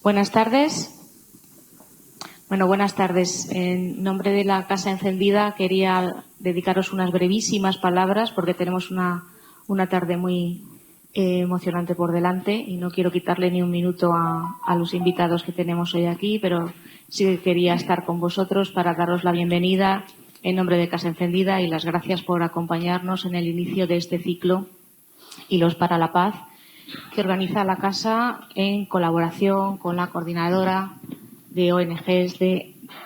Buenas tardes. Bueno, buenas tardes. En nombre de la Casa Encendida quería dedicaros unas brevísimas palabras porque tenemos una tarde muy emocionante por delante y no quiero quitarle ni un minuto a los invitados que tenemos hoy aquí, pero sí que quería estar con vosotros para daros la bienvenida en nombre de Casa Encendida y las gracias por acompañarnos en el inicio de este ciclo Hilos para la Paz que organiza la Casa en colaboración con la coordinadora de ONGs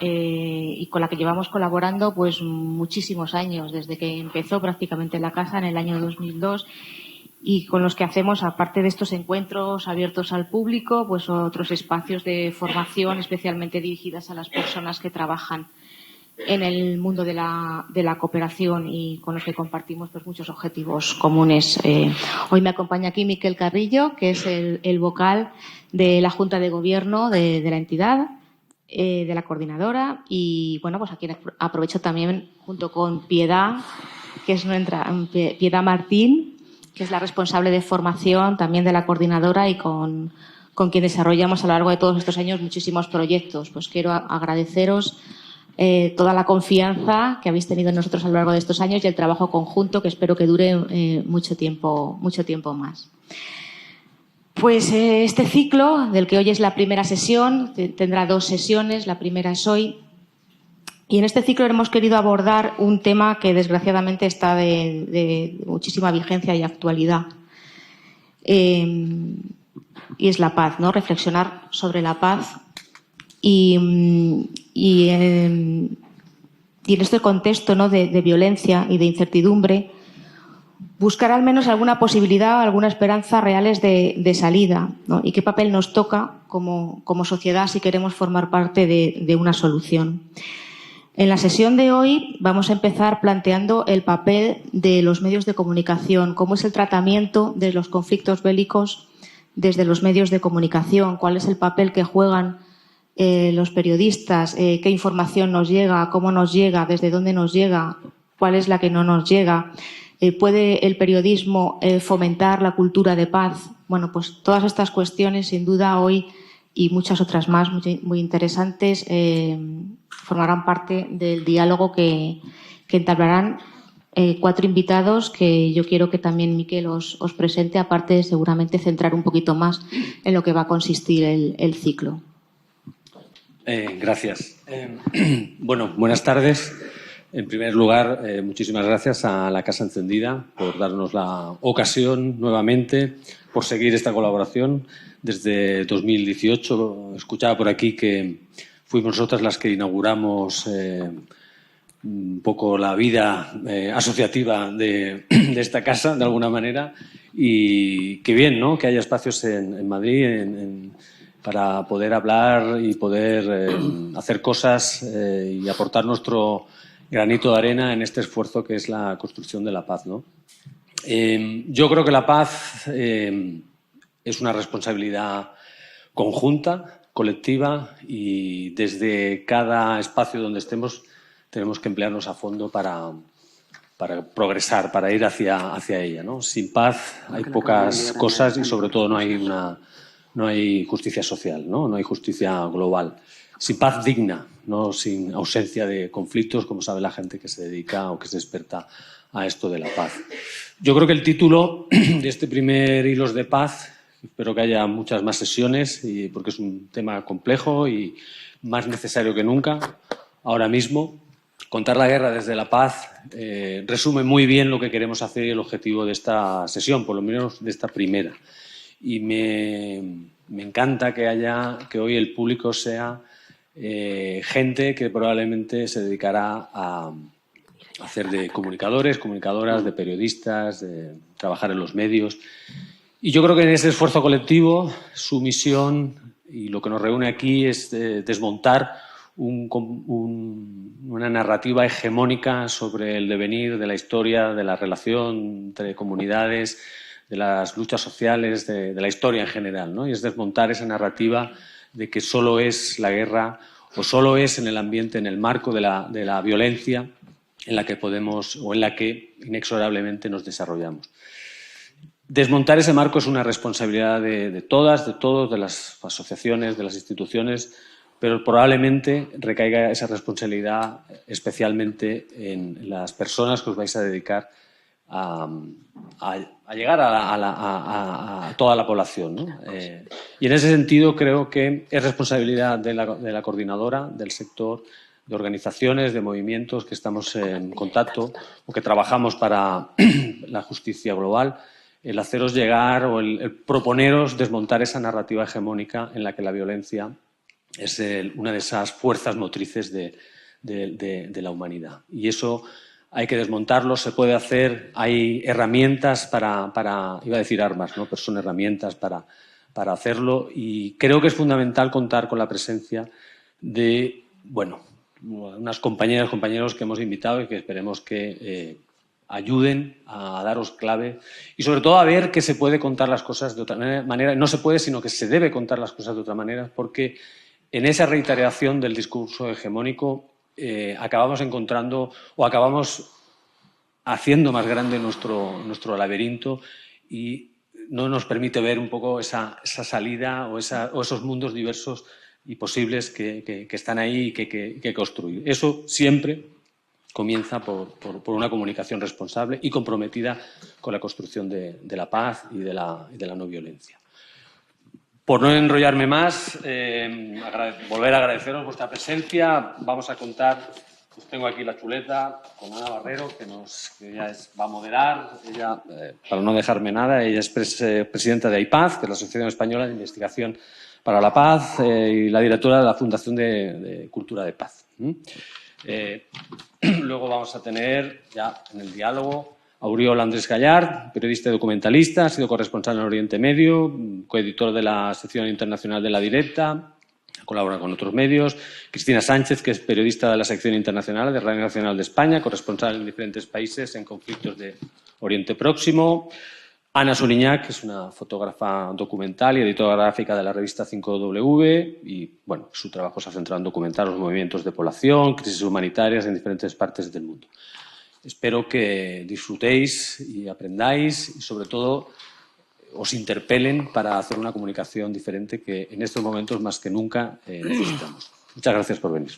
y con la que llevamos colaborando pues muchísimos años, desde que empezó prácticamente la Casa en el año 2002 y con los que hacemos, aparte de estos encuentros abiertos al público, pues otros espacios de formación especialmente dirigidas a las personas que trabajan en el mundo de la cooperación y con los que compartimos pues muchos objetivos comunes. Hoy me acompaña aquí Miquel Carrillo, que es el vocal de la Junta de Gobierno de la entidad, de la coordinadora, y bueno, pues aquí aprovecho también junto con Piedad, que es Piedad Martín, que es la responsable de formación también de la coordinadora y con quien desarrollamos a lo largo de todos estos años muchísimos proyectos. Pues quiero agradeceros toda la confianza que habéis tenido en nosotros a lo largo de estos años y el trabajo conjunto que espero que dure mucho tiempo más. Pues este ciclo, del que hoy es la primera sesión, tendrá 2 sesiones, la primera es hoy. Y en este ciclo hemos querido abordar un tema que desgraciadamente está de muchísima vigencia y actualidad. Y es la paz, ¿no? Reflexionar sobre la paz. Y en este contexto, ¿no?, de violencia y de incertidumbre, buscar al menos alguna posibilidad, alguna esperanza reales de salida, ¿no? Y qué papel nos toca como sociedad si queremos formar parte de una solución. En la sesión de hoy vamos a empezar planteando el papel de los medios de comunicación, cómo es el tratamiento de los conflictos bélicos desde los medios de comunicación, cuál es el papel que juegan los periodistas, qué información nos llega, cómo nos llega, desde dónde nos llega, cuál es la que no nos llega. ¿Puede el periodismo fomentar la cultura de paz? Bueno, pues todas estas cuestiones, sin duda, hoy y muchas otras más muy interesantes, formarán parte del diálogo que entablarán 4 invitados que yo quiero que también Miquel os presente, aparte de seguramente centrar un poquito más en lo que va a consistir el ciclo. Gracias. Bueno, buenas tardes. En primer lugar, muchísimas gracias a la Casa Encendida por darnos la ocasión nuevamente, por seguir esta colaboración desde 2018. Escuchaba por aquí que fuimos nosotras las que inauguramos un poco la vida asociativa de esta casa, de alguna manera, y qué bien, ¿no?, que haya espacios en Madrid para poder hablar y poder hacer cosas y aportar nuestro granito de arena en este esfuerzo que es la construcción de la paz, ¿no? Yo creo que la paz es una responsabilidad conjunta, colectiva, y desde cada espacio donde estemos tenemos que emplearnos a fondo para progresar, para ir hacia ella, ¿no? Sin paz hay pocas cosas y sobre todo no hay justicia social, ¿no? No hay justicia global. Sin paz digna, no sin ausencia de conflictos, como sabe la gente que se dedica o que es experta a esto de la paz. Yo creo que el título de este primer Hilos de Paz, espero que haya muchas más sesiones, porque es un tema complejo y más necesario que nunca, ahora mismo. Contar la guerra desde la paz resume muy bien lo que queremos hacer y el objetivo de esta sesión, por lo menos de esta primera. Y me encanta que hoy el público sea gente que probablemente se dedicará a hacer de comunicadores, comunicadoras, de periodistas, de trabajar en los medios. Y yo creo que en ese esfuerzo colectivo, su misión y lo que nos reúne aquí es desmontar una narrativa hegemónica sobre el devenir de la historia, de la relación entre comunidades, de las luchas sociales, de la historia en general, ¿no? Y es desmontar esa narrativa de que solo es la guerra o solo es en el ambiente, en el marco de la violencia en la que podemos o en la que inexorablemente nos desarrollamos. Desmontar ese marco es una responsabilidad de todas, de todos, de las asociaciones, de las instituciones, pero probablemente recaiga esa responsabilidad especialmente en las personas que os vais a dedicar a llegar a toda la población, ¿no? Y en ese sentido creo que es responsabilidad de la coordinadora, del sector, de organizaciones, de movimientos que estamos en contacto o que trabajamos para la justicia global, el haceros llegar o el proponeros desmontar esa narrativa hegemónica en la que la violencia es una de esas fuerzas motrices de la humanidad. Y eso hay que desmontarlo, se puede hacer, hay herramientas para iba a decir armas, ¿no? Pero son herramientas para hacerlo, y creo que es fundamental contar con la presencia de, bueno, unas compañeras, compañeros que hemos invitado y que esperemos que ayuden a daros clave y sobre todo a ver que se puede contar las cosas de otra manera. No se puede, sino que se debe contar las cosas de otra manera, porque en esa reiteración del discurso hegemónico acabamos encontrando o acabamos haciendo más grande nuestro laberinto y no nos permite ver un poco esa salida o esos mundos diversos y posibles que están ahí y que hay que construir. Eso siempre comienza por una comunicación responsable y comprometida con la construcción de la paz y de la no violencia. Por no enrollarme más, volver a agradeceros vuestra presencia. Vamos a contar, pues tengo aquí la chuleta con Ana Barrero, que ella va a moderar. Ella, para no dejarme nada, ella es presidenta de AIPAZ, que es la Asociación Española de Investigación para la Paz, y la directora de la Fundación de Cultura de Paz. Luego vamos a tener ya en el diálogo a Oriol Andrés Gallard, periodista y documentalista, ha sido corresponsal en Oriente Medio, coeditor de la sección internacional de La Directa, colabora con otros medios. Cristina Sánchez, que es periodista de la sección internacional de Radio Nacional de España, corresponsal en diferentes países en conflictos de Oriente Próximo. Ana Suriñac, que es una fotógrafa documental y editora gráfica de la revista 5W, y bueno, su trabajo se ha centrado en documentar los movimientos de población, crisis humanitarias en diferentes partes del mundo. Espero que disfrutéis y aprendáis y, sobre todo, os interpelen para hacer una comunicación diferente que en estos momentos más que nunca necesitamos. Muchas gracias por venir.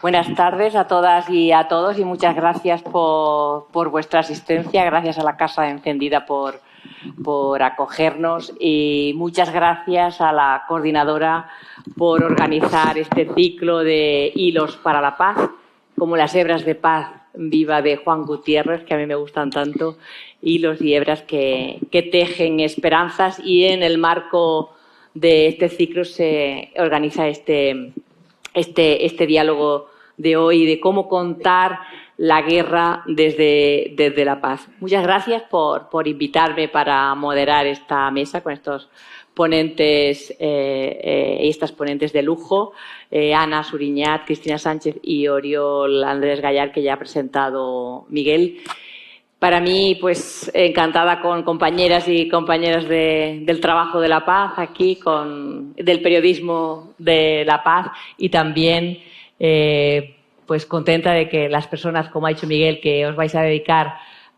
Buenas tardes a todas y a todos y muchas gracias por vuestra asistencia. Gracias a la Casa Encendida por acogernos y muchas gracias a la coordinadora por organizar este ciclo de Hilos para la Paz, como las hebras de paz viva de Juan Gutiérrez, que a mí me gustan tanto, hilos y hebras que tejen esperanzas, y en el marco de este ciclo se organiza este diálogo de hoy de cómo contar la guerra desde la paz. Muchas gracias por invitarme para moderar esta mesa con estos ponentes y estas ponentes de lujo, Ana Suriñac, Cristina Sánchez y Oriol Andrés Gallard, que ya ha presentado Miguel. Para mí, pues, encantada con compañeras y compañeros del trabajo de la paz aquí, del periodismo de la paz, y también pues contenta de que las personas, como ha dicho Miguel, que os vais a dedicar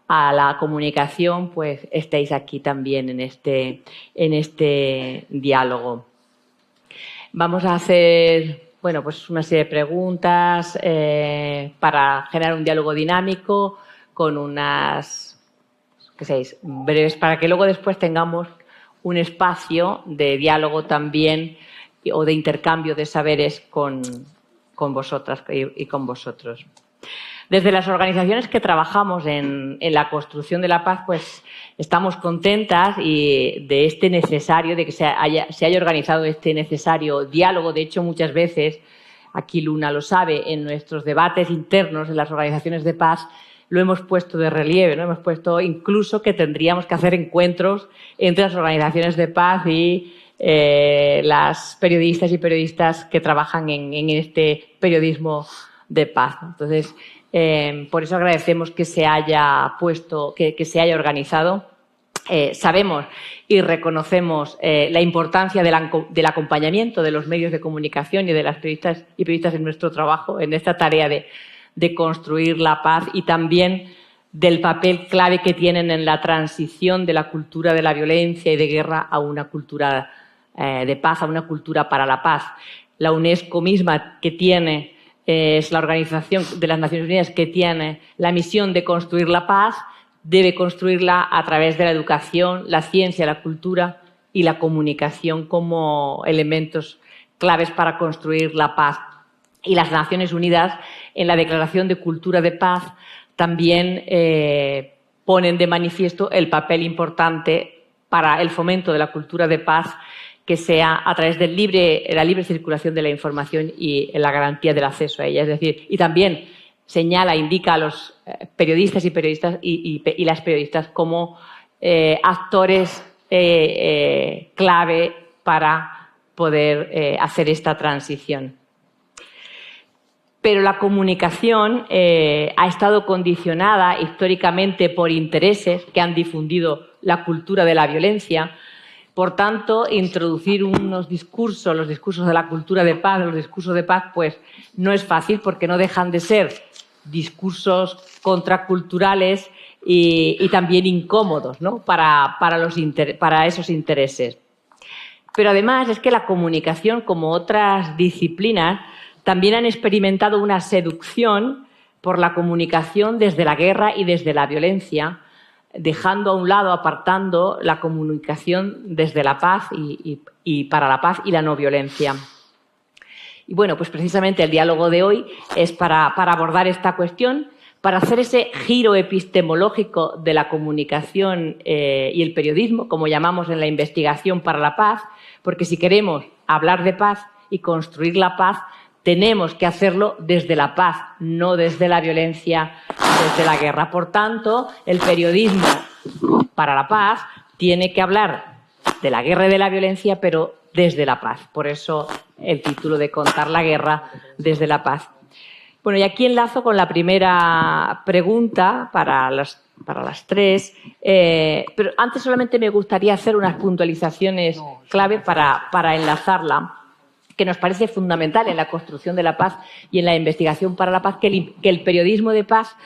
a la comunicación, pues estéis aquí también en este diálogo. Vamos a hacer, bueno, pues una serie de preguntas para generar un diálogo dinámico, con unas, ¿qué sabéis?, breves, para que luego después tengamos un espacio de diálogo también o de intercambio de saberes con vosotras y con vosotros. Desde las organizaciones que trabajamos en la construcción de la paz, pues estamos contentas de este necesario, de que se haya organizado este necesario diálogo. De hecho, muchas veces, aquí Luna lo sabe, en nuestros debates internos en las organizaciones de paz, lo hemos puesto de relieve, ¿no? Hemos puesto incluso que tendríamos que hacer encuentros entre las organizaciones de paz y las periodistas y periodistas que trabajan en este periodismo de paz. Entonces, por eso agradecemos que se haya puesto, que se haya organizado. Sabemos y reconocemos la importancia del acompañamiento de los medios de comunicación y de las periodistas y periodistas en nuestro trabajo, en esta tarea de construir la paz, y también del papel clave que tienen en la transición de la cultura de la violencia y de guerra a una cultura de paz, a una cultura para la paz. La UNESCO misma, que tiene, es la Organización de las Naciones Unidas que tiene la misión de construir la paz, debe construirla a través de la educación, la ciencia, la cultura y la comunicación como elementos claves para construir la paz. Y las Naciones Unidas, en la Declaración de Cultura de Paz, también ponen de manifiesto el papel importante para el fomento de la cultura de paz, que sea a través de la libre circulación de la información y la garantía del acceso a ella. Es decir, y también señala, indica a los periodistas y las periodistas como actores clave para poder hacer esta transición. Pero la comunicación ha estado condicionada históricamente por intereses que han difundido la cultura de la violencia. Por tanto, introducir unos discursos, los discursos de la cultura de paz, los discursos de paz, pues no es fácil, porque no dejan de ser discursos contraculturales y también incómodos, ¿no? para esos intereses. Pero además es que la comunicación, como otras disciplinas, también han experimentado una seducción por la comunicación desde la guerra y desde la violencia, dejando a un lado, apartando la comunicación desde la paz y para la paz y la no violencia. Y bueno, pues precisamente el diálogo de hoy es para abordar esta cuestión, para hacer ese giro epistemológico de la comunicación y el periodismo, como llamamos en la investigación para la paz, porque si queremos hablar de paz y construir la paz, tenemos que hacerlo desde la paz, no desde la violencia, desde la guerra. Por tanto, el periodismo para la paz tiene que hablar de la guerra y de la violencia, pero desde la paz. Por eso el título de Contar la guerra desde la paz. Bueno, y aquí enlazo con la primera pregunta para las tres, pero antes solamente me gustaría hacer unas puntualizaciones clave para enlazarla, que nos parece fundamental en la construcción de la paz y en la investigación para la paz, que el periodismo de paz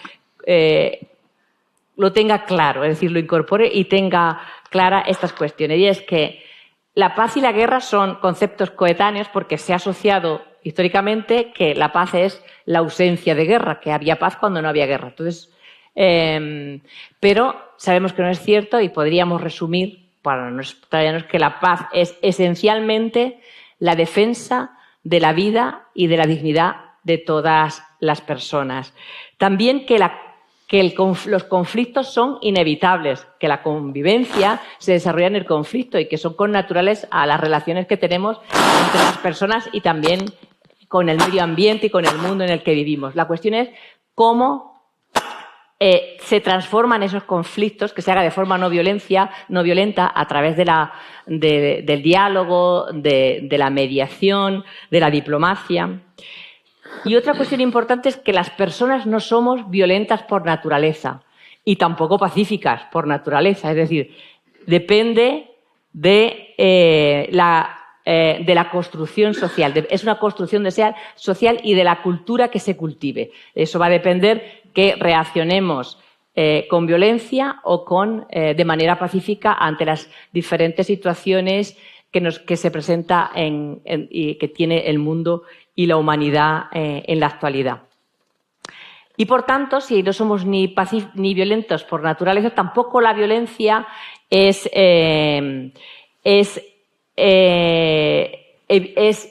lo tenga claro, es decir, lo incorpore y tenga clara estas cuestiones. Y es que la paz y la guerra son conceptos coetáneos, porque se ha asociado históricamente que la paz es la ausencia de guerra, que había paz cuando no había guerra. Entonces, pero sabemos que no es cierto, y podríamos resumir para no extrañarnos que la paz es esencialmente la defensa de la vida y de la dignidad de todas las personas. También que los conflictos son inevitables, que la convivencia se desarrolla en el conflicto y que son connaturales a las relaciones que tenemos entre las personas y también con el medio ambiente y con el mundo en el que vivimos. La cuestión es cómo se transforman esos conflictos, que se haga de forma no violenta, a través del diálogo, de la mediación, de la diplomacia. Y otra cuestión importante es que las personas no somos violentas por naturaleza y tampoco pacíficas por naturaleza. Es decir, depende de la construcción social. Es una construcción social y de la cultura que se cultive. Eso va a depender que reaccionemos con violencia o de manera pacífica ante las diferentes situaciones que se presenta y que tiene el mundo y la humanidad en la actualidad. Y, por tanto, si no somos ni violentos por naturaleza, tampoco la violencia es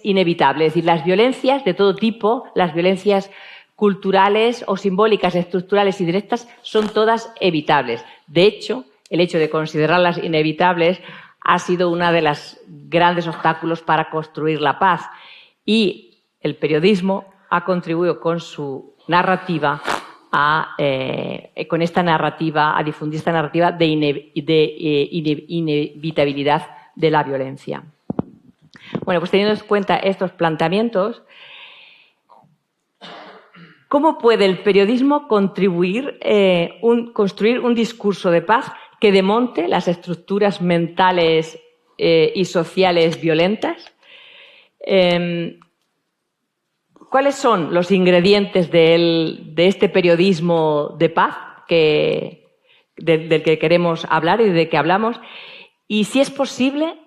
inevitable. Es decir, las violencias de todo tipo, las violencias culturales o simbólicas, estructurales y directas, son todas evitables. De hecho, el hecho de considerarlas inevitables ha sido uno de los grandes obstáculos para construir la paz. Y el periodismo ha contribuido con su narrativa con esta narrativa, a difundir esta narrativa de inevitabilidad de la violencia. Bueno, pues teniendo en cuenta estos planteamientos, ¿cómo puede el periodismo contribuir construir un discurso de paz que demonte las estructuras mentales y sociales violentas? ¿Cuáles son los ingredientes de este periodismo de paz del que queremos hablar y de que hablamos? Y si es posible,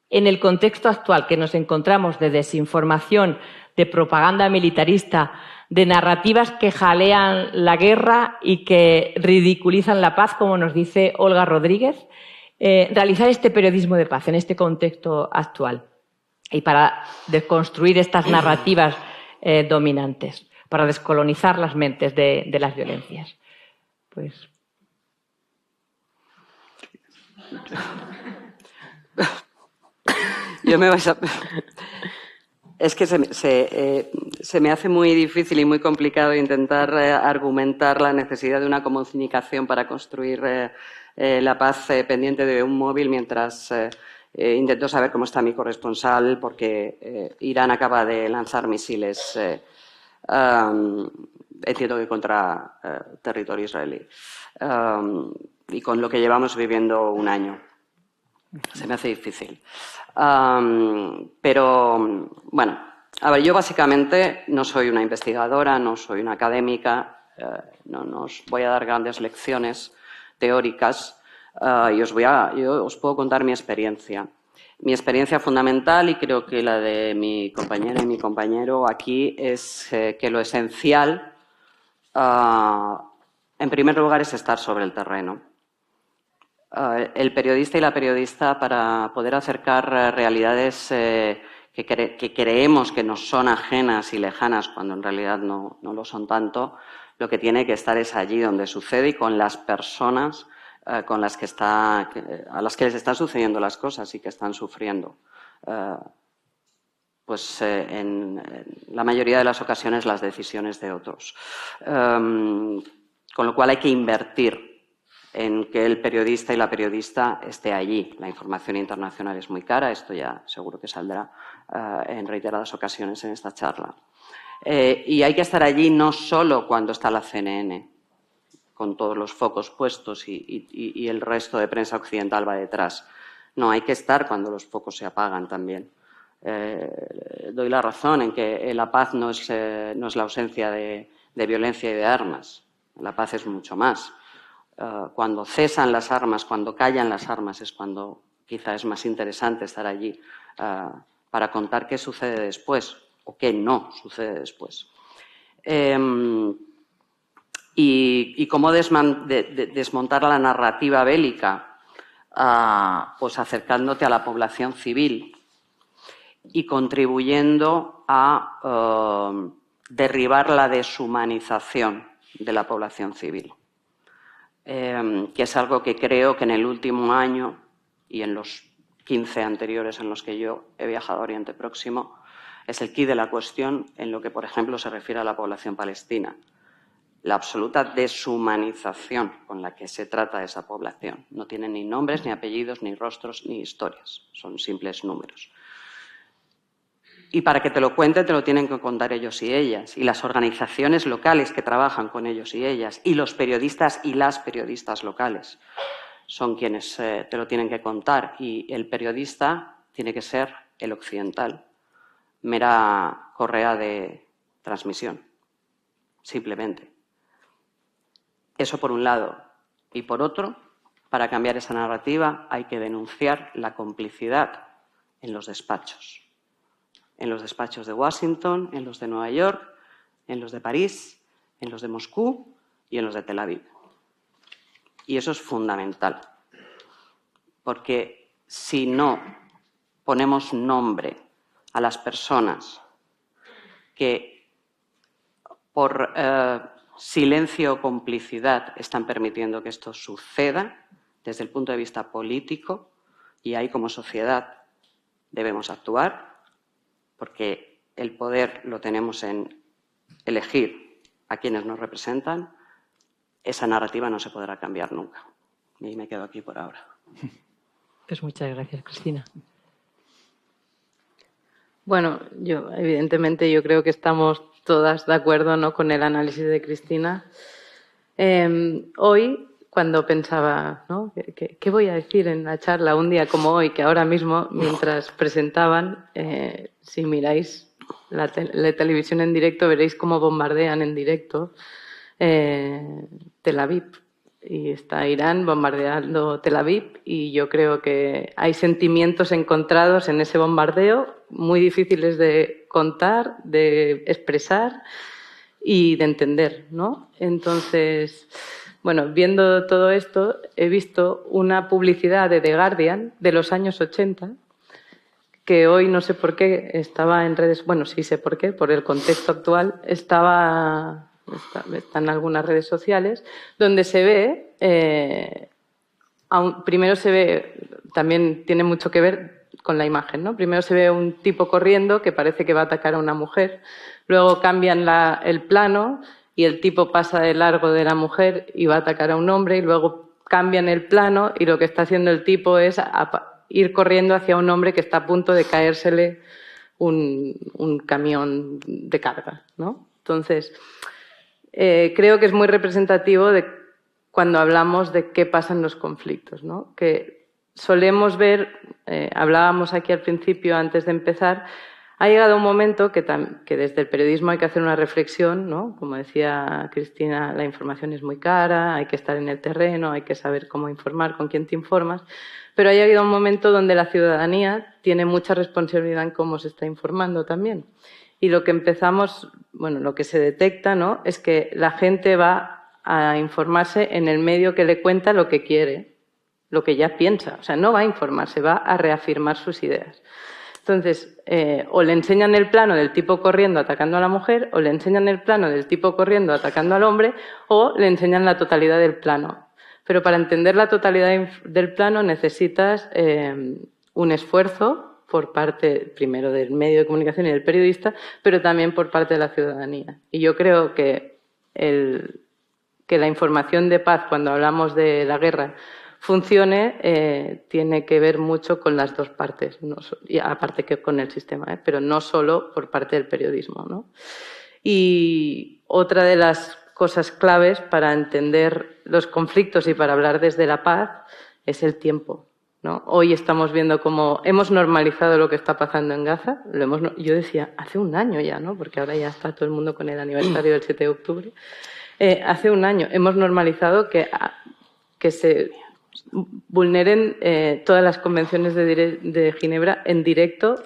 en el contexto actual que nos encontramos de desinformación, de propaganda militarista, de narrativas que jalean la guerra y que ridiculizan la paz, como nos dice Olga Rodríguez, realizar este periodismo de paz en este contexto actual y para desconstruir estas narrativas dominantes, para descolonizar las mentes de las violencias. Pues... Yo me vais a... Es que se me hace muy difícil y muy complicado intentar argumentar la necesidad de una comunicación para construir la paz pendiente de un móvil mientras intento saber cómo está mi corresponsal porque Irán acaba de lanzar misiles, entiendo que contra territorio israelí, y con lo que llevamos viviendo un año. Se me hace difícil. Pero, bueno, a ver, yo básicamente no soy una investigadora, no soy una académica, no os voy a dar grandes lecciones teóricas y yo os puedo contar mi experiencia. Mi experiencia fundamental, y creo que la de mi compañera y mi compañero aquí, es que lo esencial, en primer lugar, es estar sobre el terreno. El periodista y la periodista, para poder acercar realidades que creemos que nos son ajenas y lejanas cuando en realidad no lo son tanto, lo que tiene que estar es allí donde sucede y con las personas a las que les están sucediendo las cosas y que están sufriendo. En la mayoría de las ocasiones las decisiones de otros. Con lo cual hay que invertir en que el periodista y la periodista esté allí. La información internacional es muy cara, esto ya seguro que saldrá en reiteradas ocasiones en esta charla. Y hay que estar allí no solo cuando está la CNN, con todos los focos puestos y el resto de prensa occidental va detrás. No, hay que estar cuando los focos se apagan también. Doy la razón en que la paz no es la ausencia de violencia y de armas. La paz es mucho más. Cuando cesan las armas, cuando callan las armas, es cuando quizá es más interesante estar allí para contar qué sucede después o qué no sucede después. Y cómo desmontar la narrativa bélica, pues acercándote a la población civil y contribuyendo a derribar la deshumanización de la población civil. Que es algo que creo que en el último año y en los 15 anteriores en los que yo he viajado a Oriente Próximo es el quid de la cuestión en lo que, por ejemplo, se refiere a la población palestina. La absoluta deshumanización con la que se trata a esa población. No tienen ni nombres, ni apellidos, ni rostros, ni historias. Son simples números. Y para que te lo cuenten, te lo tienen que contar ellos y ellas. Y las organizaciones locales que trabajan con ellos y ellas. Y los periodistas y las periodistas locales son quienes te lo tienen que contar. Y el periodista tiene que ser el occidental. Mera correa de transmisión. Simplemente. Eso por un lado. Y por otro, para cambiar esa narrativa hay que denunciar la complicidad en los despachos. En los despachos de Washington, en los de Nueva York, en los de París, en los de Moscú y en los de Tel Aviv. Y eso es fundamental, porque si no ponemos nombre a las personas que por silencio o complicidad están permitiendo que esto suceda desde el punto de vista político, y ahí como sociedad debemos actuar, porque el poder lo tenemos en elegir a quienes nos representan, esa narrativa no se podrá cambiar nunca. Y me quedo aquí por ahora. Pues muchas gracias, Cristina. Bueno, evidentemente yo creo que estamos todas de acuerdo, ¿no?, con el análisis de Cristina. Hoy, cuando pensaba, ¿no?, ¿qué voy a decir en la charla un día como hoy, que ahora mismo, mientras presentaban, si miráis la televisión en directo, veréis cómo bombardean en directo Tel Aviv. Y está Irán bombardeando Tel Aviv y yo creo que hay sentimientos encontrados en ese bombardeo muy difíciles de contar, de expresar y de entender, ¿no? Entonces, bueno, viendo todo esto, he visto una publicidad de The Guardian de los años 80 que hoy no sé por qué estaba en redes, bueno, sí sé por qué, por el contexto actual, está en algunas redes sociales, donde se ve, primero se ve, también tiene mucho que ver con la imagen, ¿no? Primero se ve un tipo corriendo que parece que va a atacar a una mujer, luego cambian el plano y el tipo pasa de largo de la mujer y va a atacar a un hombre, y luego cambian el plano y lo que está haciendo el tipo es ir corriendo hacia un hombre que está a punto de caérsele un camión de carga, ¿no? Entonces, creo que es muy representativo de cuando hablamos de qué pasa en los conflictos, ¿no? Que solemos ver, hablábamos aquí al principio, antes de empezar, ha llegado un momento que desde el periodismo hay que hacer una reflexión, ¿no? Como decía Cristina, la información es muy cara, hay que estar en el terreno, hay que saber cómo informar, con quién te informas, pero ha llegado un momento donde la ciudadanía tiene mucha responsabilidad en cómo se está informando también. Y lo que lo que se detecta, ¿no?, es que la gente va a informarse en el medio que le cuenta lo que quiere, lo que ya piensa. O sea, no va a informarse, va a reafirmar sus ideas. Entonces, o le enseñan el plano del tipo corriendo atacando a la mujer, o le enseñan el plano del tipo corriendo atacando al hombre, o le enseñan la totalidad del plano. Pero para entender la totalidad del plano necesitas un esfuerzo por parte, primero, del medio de comunicación y del periodista, pero también por parte de la ciudadanía. Y yo creo que la información de paz, cuando hablamos de la guerra, funcione, tiene que ver mucho con las dos partes, y aparte que con el sistema, pero no solo por parte del periodismo, ¿no? Y otra de las cosas claves para entender los conflictos y para hablar desde la paz es el tiempo, ¿no? Hoy estamos viendo cómo hemos normalizado lo que está pasando en Gaza. Yo decía, hace un año ya, ¿no?, porque ahora ya está todo el mundo con el aniversario del 7 de octubre. Hace un año hemos normalizado que se vulneren todas las convenciones de Ginebra en directo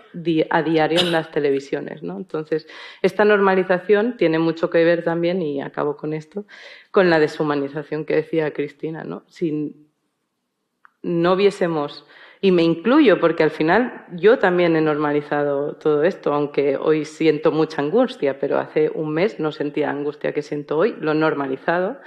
a diario en las televisiones, ¿no? Entonces, esta normalización tiene mucho que ver también, y acabo con esto, con la deshumanización que decía Cristina, ¿no? Si no viésemos, y me incluyo porque al final yo también he normalizado todo esto, aunque hoy siento mucha angustia, pero hace un mes no sentía la angustia que siento hoy, lo he normalizado,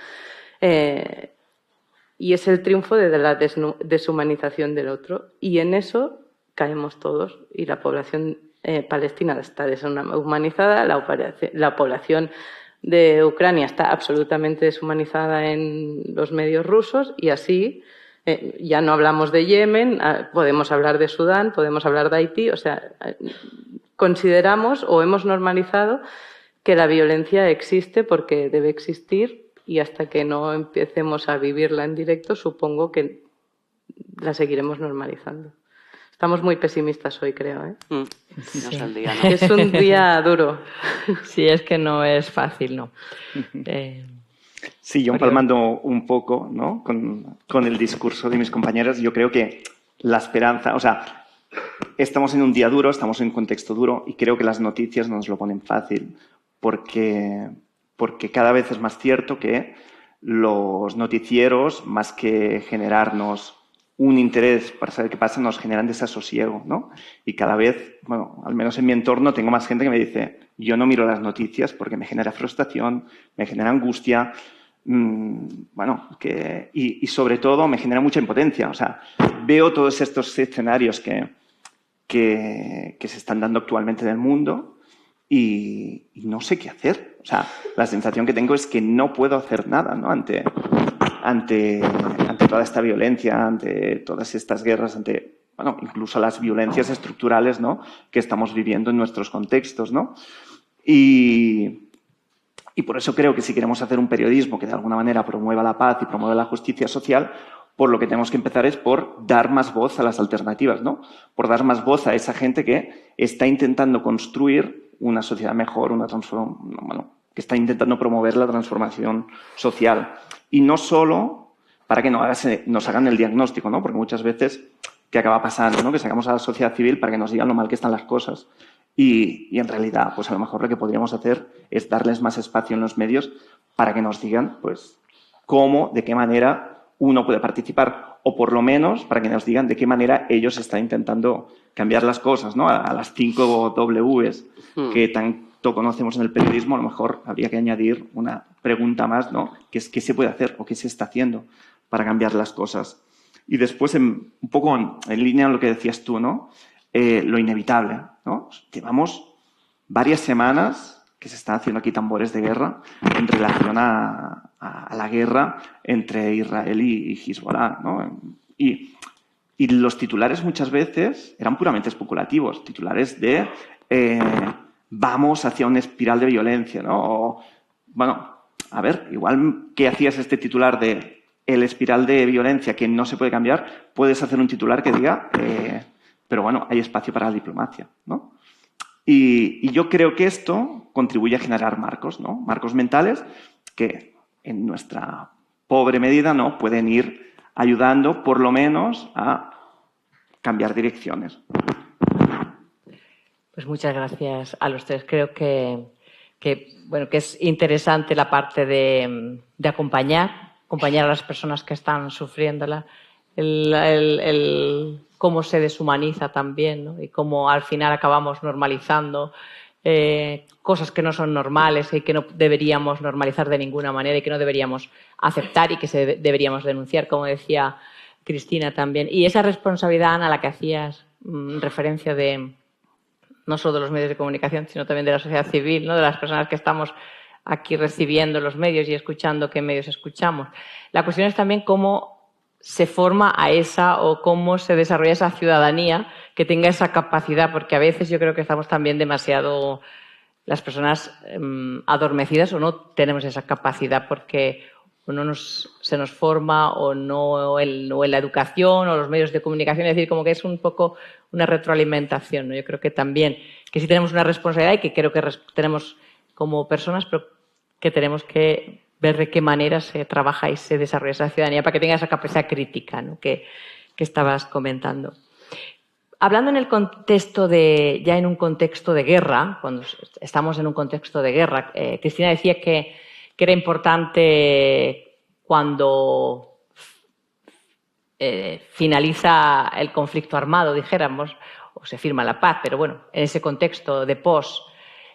y es el triunfo de la deshumanización del otro, y en eso caemos todos, y la población palestina está deshumanizada, la población de Ucrania está absolutamente deshumanizada en los medios rusos, y así ya no hablamos de Yemen, podemos hablar de Sudán, podemos hablar de Haití. O sea, consideramos o hemos normalizado que la violencia existe porque debe existir, y hasta que no empecemos a vivirla en directo, supongo que la seguiremos normalizando. Estamos muy pesimistas hoy, creo, ¿eh? No es el día, ¿no? Es un día duro. Sí, es que no es fácil, ¿no? Sí, yo empalmando un poco, ¿no?, con el discurso de mis compañeras, yo creo que la esperanza, o sea, estamos en un día duro, estamos en un contexto duro, y creo que las noticias nos lo ponen fácil, porque cada vez es más cierto que los noticieros, más que generarnos un interés para saber qué pasa, nos generan desasosiego, ¿no? Y cada vez, bueno, al menos en mi entorno, tengo más gente que me dice, yo no miro las noticias porque me genera frustración, me genera angustia, y sobre todo me genera mucha impotencia. O sea, veo todos estos escenarios que se están dando actualmente en el mundo y no sé qué hacer. O sea, la sensación que tengo es que no puedo hacer nada, ¿no? Ante toda esta violencia, ante todas estas guerras, ante, bueno, incluso las violencias estructurales, ¿no?, que estamos viviendo en nuestros contextos, ¿no? Y por eso creo que si queremos hacer un periodismo que de alguna manera promueva la paz y promueva la justicia social, por lo que tenemos que empezar es por dar más voz a las alternativas, ¿no? Por dar más voz a esa gente que está intentando construir una sociedad mejor, que está intentando promover la transformación social. Y no solo para que nos hagan el diagnóstico, ¿no? Porque muchas veces, ¿qué acaba pasando, ¿no? Que sacamos a la sociedad civil para que nos digan lo mal que están las cosas. Y en realidad, pues a lo mejor lo que podríamos hacer es darles más espacio en los medios para que nos digan, pues, cómo, de qué manera uno puede participar, o por lo menos para que nos digan de qué manera ellos están intentando cambiar las cosas, ¿no? A las 5 Ws que tanto conocemos en el periodismo, a lo mejor habría que añadir una pregunta más, ¿no? ¿Qué se puede hacer o qué se está haciendo para cambiar las cosas? Y después, un poco en línea con lo que decías tú, ¿no? Lo inevitable, ¿no? Llevamos varias semanas que se están haciendo aquí tambores de guerra en relación a la guerra entre Israel y Hezbollah, ¿no? Y los titulares muchas veces eran puramente especulativos, titulares de vamos hacia una espiral de violencia, ¿no? O, bueno, a ver, igual que hacías este titular de el espiral de violencia que no se puede cambiar, puedes hacer un titular que diga pero bueno, hay espacio para la diplomacia, ¿no? Y yo creo que esto contribuye a generar marcos, ¿no? Marcos mentales que en nuestra pobre medida, ¿no?, pueden ir ayudando por lo menos a cambiar direcciones. Pues muchas gracias a los tres. Creo que es interesante la parte de acompañar a las personas que están sufriéndola, cómo se deshumaniza también, ¿no? Y cómo al final acabamos normalizando cosas que no son normales y que no deberíamos normalizar de ninguna manera y que no deberíamos aceptar y que deberíamos denunciar, como decía Cristina también. Y esa responsabilidad, Ana, a la que hacías referencia de no solo de los medios de comunicación, sino también de la sociedad civil, ¿no?, de las personas que estamos aquí recibiendo los medios y escuchando qué medios escuchamos. La cuestión es también cómo se forma a esa o cómo se desarrolla esa ciudadanía que tenga esa capacidad, porque a veces yo creo que estamos también demasiado, las personas adormecidas, o no tenemos esa capacidad porque o no se nos forma o no en la educación o los medios de comunicación, es decir, como que es un poco una retroalimentación, ¿no? Yo creo que también, que sí tenemos una responsabilidad y que creo que tenemos como personas, pero que tenemos que ver de qué manera se trabaja y se desarrolla esa ciudadanía para que tenga esa capacidad crítica, ¿no?, que estabas comentando. Hablando en el contexto ya en un contexto de guerra, cuando estamos en un contexto de guerra, Cristina decía que era importante cuando finaliza el conflicto armado, dijéramos, o se firma la paz, pero bueno, en ese contexto de pos,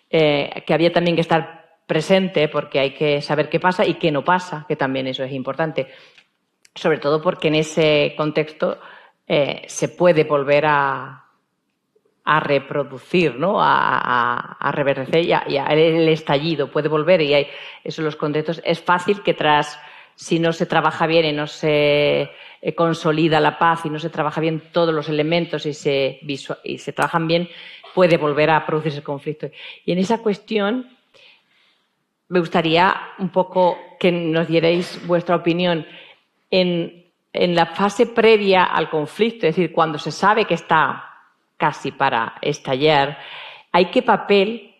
que había también que estar presente porque hay que saber qué pasa y qué no pasa, que también eso es importante, sobre todo porque en ese contexto se puede volver a reproducir, ¿no?, a reverdecer y el estallido puede volver, y hay eso en los contextos. Es fácil que si no se trabaja bien y no se consolida la paz y no se trabaja bien todos los elementos y se trabajan bien, puede volver a producirse el conflicto. Y en esa cuestión me gustaría un poco que nos dierais vuestra opinión en la fase previa al conflicto, es decir, cuando se sabe que está casi para estallar, ¿hay qué papel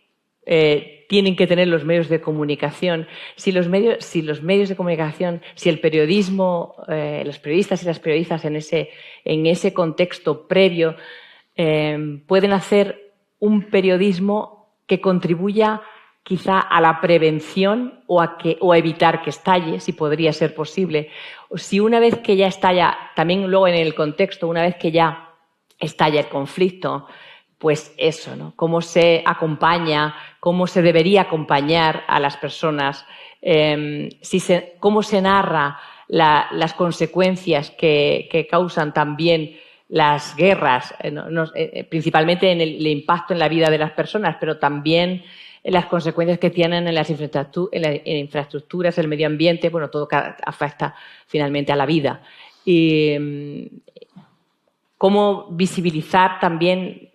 tienen que tener los medios de comunicación? Si los medios de comunicación, si el periodismo, los periodistas y las periodistas en ese contexto previo pueden hacer un periodismo que contribuya quizá a la prevención o a evitar que estalle, si podría ser posible. O si una vez que ya estalla, también luego en el contexto, una vez que ya estalla el conflicto, pues eso, ¿no? Cómo se acompaña, cómo se debería acompañar a las personas, cómo se narra las consecuencias que causan también las guerras, principalmente en el impacto en la vida de las personas, pero también las consecuencias que tienen en las infraestructuras, el medio ambiente, bueno, todo que afecta finalmente a la vida. Y cómo visibilizar también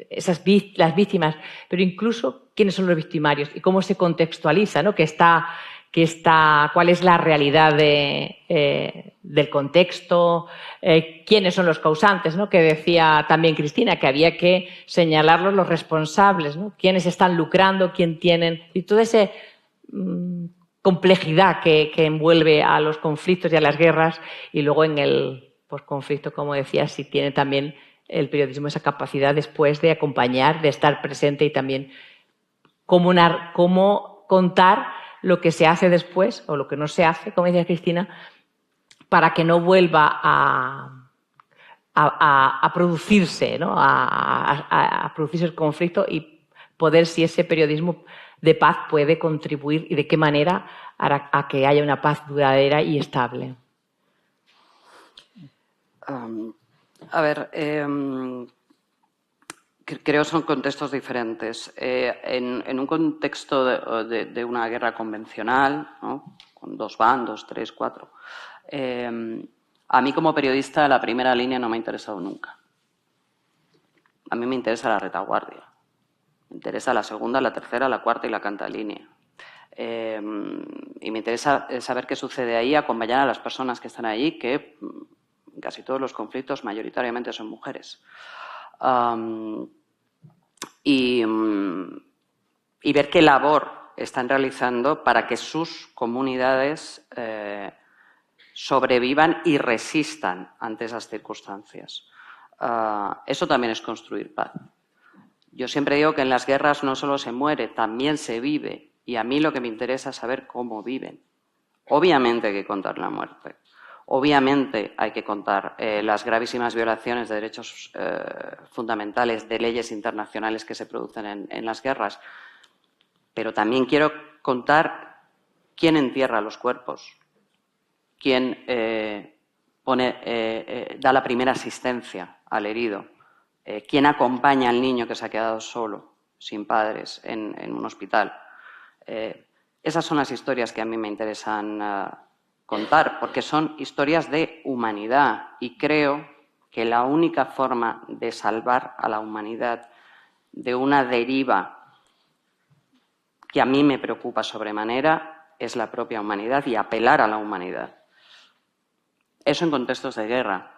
las víctimas, pero incluso quiénes son los victimarios y cómo se contextualiza, ¿no? Cuál es la realidad del contexto, quiénes son los causantes, ¿no? Que decía también Cristina, que había que señalarlos los responsables, ¿no? Quiénes están lucrando, quién tienen, y toda esa complejidad que envuelve a los conflictos y a las guerras, y luego en el posconflicto, como decía, sí tiene también el periodismo esa capacidad después de acompañar, de estar presente y también cómo contar lo que se hace después o lo que no se hace, como decía Cristina, para que no vuelva a producirse, ¿no? a producirse el conflicto y poder, si ese periodismo de paz puede contribuir y de qué manera a que haya una paz duradera y estable. A ver, creo que son contextos diferentes. En un contexto de una guerra convencional, ¿no? Con 2 bandos, 3, 4, a mí como periodista la primera línea no me ha interesado nunca. A mí me interesa la retaguardia. Me interesa la segunda, la tercera, la cuarta y la quinta línea. Y me interesa saber qué sucede ahí, acompañar a las personas que están allí, que en casi todos los conflictos mayoritariamente son mujeres. Y ver qué labor están realizando para que sus comunidades sobrevivan y resistan ante esas circunstancias. Eso también es construir paz. Yo siempre digo que en las guerras no solo se muere, también se vive. Y a mí lo que me interesa es saber cómo viven. Obviamente hay que contar la muerte. Obviamente hay que contar las gravísimas violaciones de derechos fundamentales, de leyes internacionales que se producen en las guerras. Pero también quiero contar quién entierra los cuerpos, quién da la primera asistencia al herido, quién acompaña al niño que se ha quedado solo, sin padres, en un hospital. Esas son las historias que a mí me interesan contar, porque son historias de humanidad y creo que la única forma de salvar a la humanidad de una deriva que a mí me preocupa sobremanera es la propia humanidad y apelar a la humanidad. Eso en contextos de guerra.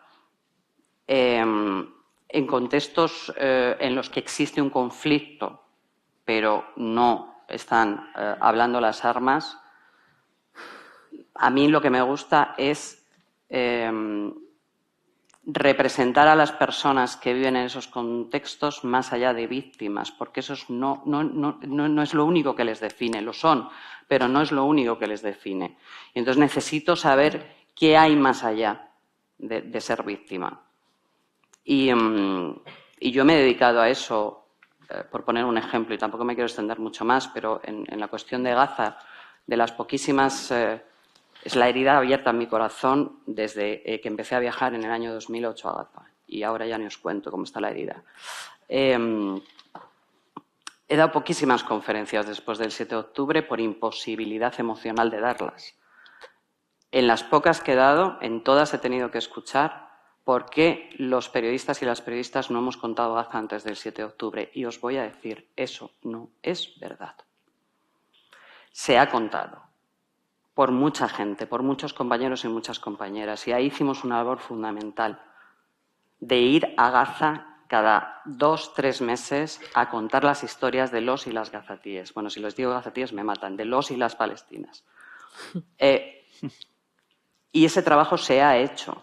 En contextos en los que existe un conflicto, pero no están hablando las armas, a mí lo que me gusta es representar a las personas que viven en esos contextos más allá de víctimas, porque eso no es lo único que les define, lo son, pero no es lo único que les define. Y entonces necesito saber qué hay más allá de ser víctima. Y yo me he dedicado a eso, por poner un ejemplo, y tampoco me quiero extender mucho más, pero en la cuestión de Gaza, de las poquísimas... es la herida abierta en mi corazón desde que empecé a viajar en el año 2008 a Gaza. Y ahora ya ni os cuento cómo está la herida. He dado poquísimas conferencias después del 7 de octubre por imposibilidad emocional de darlas. En las pocas que he dado, en todas he tenido que escuchar por qué los periodistas y las periodistas no hemos contado Gaza antes del 7 de octubre. Y os voy a decir, eso no es verdad. Se ha contado por mucha gente, por muchos compañeros y muchas compañeras. Y ahí hicimos una labor fundamental de ir a Gaza cada 2 o 3 meses a contar las historias de los y las gazatíes. Bueno, si les digo gazatíes me matan, de los y las palestinas. Y ese trabajo se ha hecho.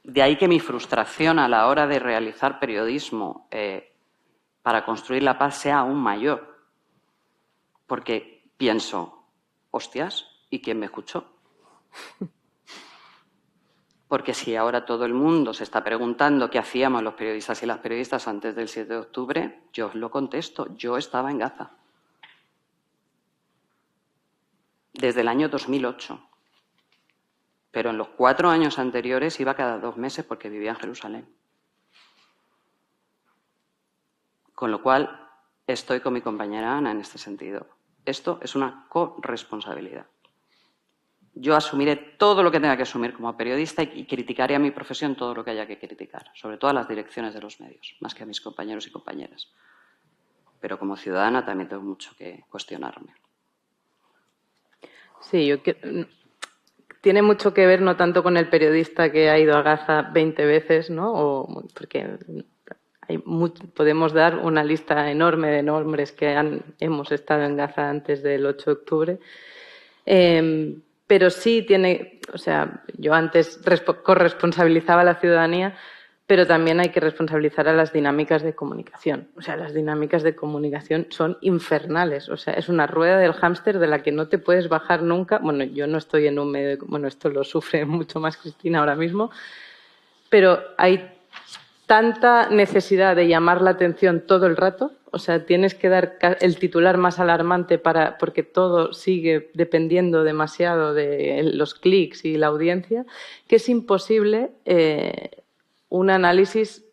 De ahí que mi frustración a la hora de realizar periodismo para construir la paz sea aún mayor. Porque pienso, hostias, ¿y quién me escuchó? Porque si ahora todo el mundo se está preguntando qué hacíamos los periodistas y las periodistas antes del 7 de octubre, yo os lo contesto, yo estaba en Gaza. Desde el año 2008. Pero en los 4 años anteriores iba cada 2 meses porque vivía en Jerusalén. Con lo cual, Estoy con mi compañera Ana en este sentido. Esto es una corresponsabilidad. Yo asumiré todo lo que tenga que asumir como periodista y criticaré a mi profesión todo lo que haya que criticar, sobre todo a las direcciones de los medios, más que a mis compañeros y compañeras. Pero como ciudadana también tengo mucho que cuestionarme. Sí, tiene mucho que ver no tanto con el periodista que ha ido a Gaza 20 veces, ¿no? Porque podemos dar una lista enorme de nombres que hemos estado en Gaza antes del 8 de octubre. Pero sí tiene, o sea, yo antes corresponsabilizaba a la ciudadanía, pero también hay que responsabilizar a las dinámicas de comunicación. O sea, las dinámicas de comunicación son infernales. O sea, es una rueda del hámster de la que no te puedes bajar nunca. Bueno, yo no estoy en un medio bueno, esto lo sufre mucho más Cristina ahora mismo, pero hay tanta necesidad de llamar la atención todo el rato. O sea, tienes que dar el titular más alarmante porque todo sigue dependiendo demasiado de los clics y la audiencia, que es imposible un análisis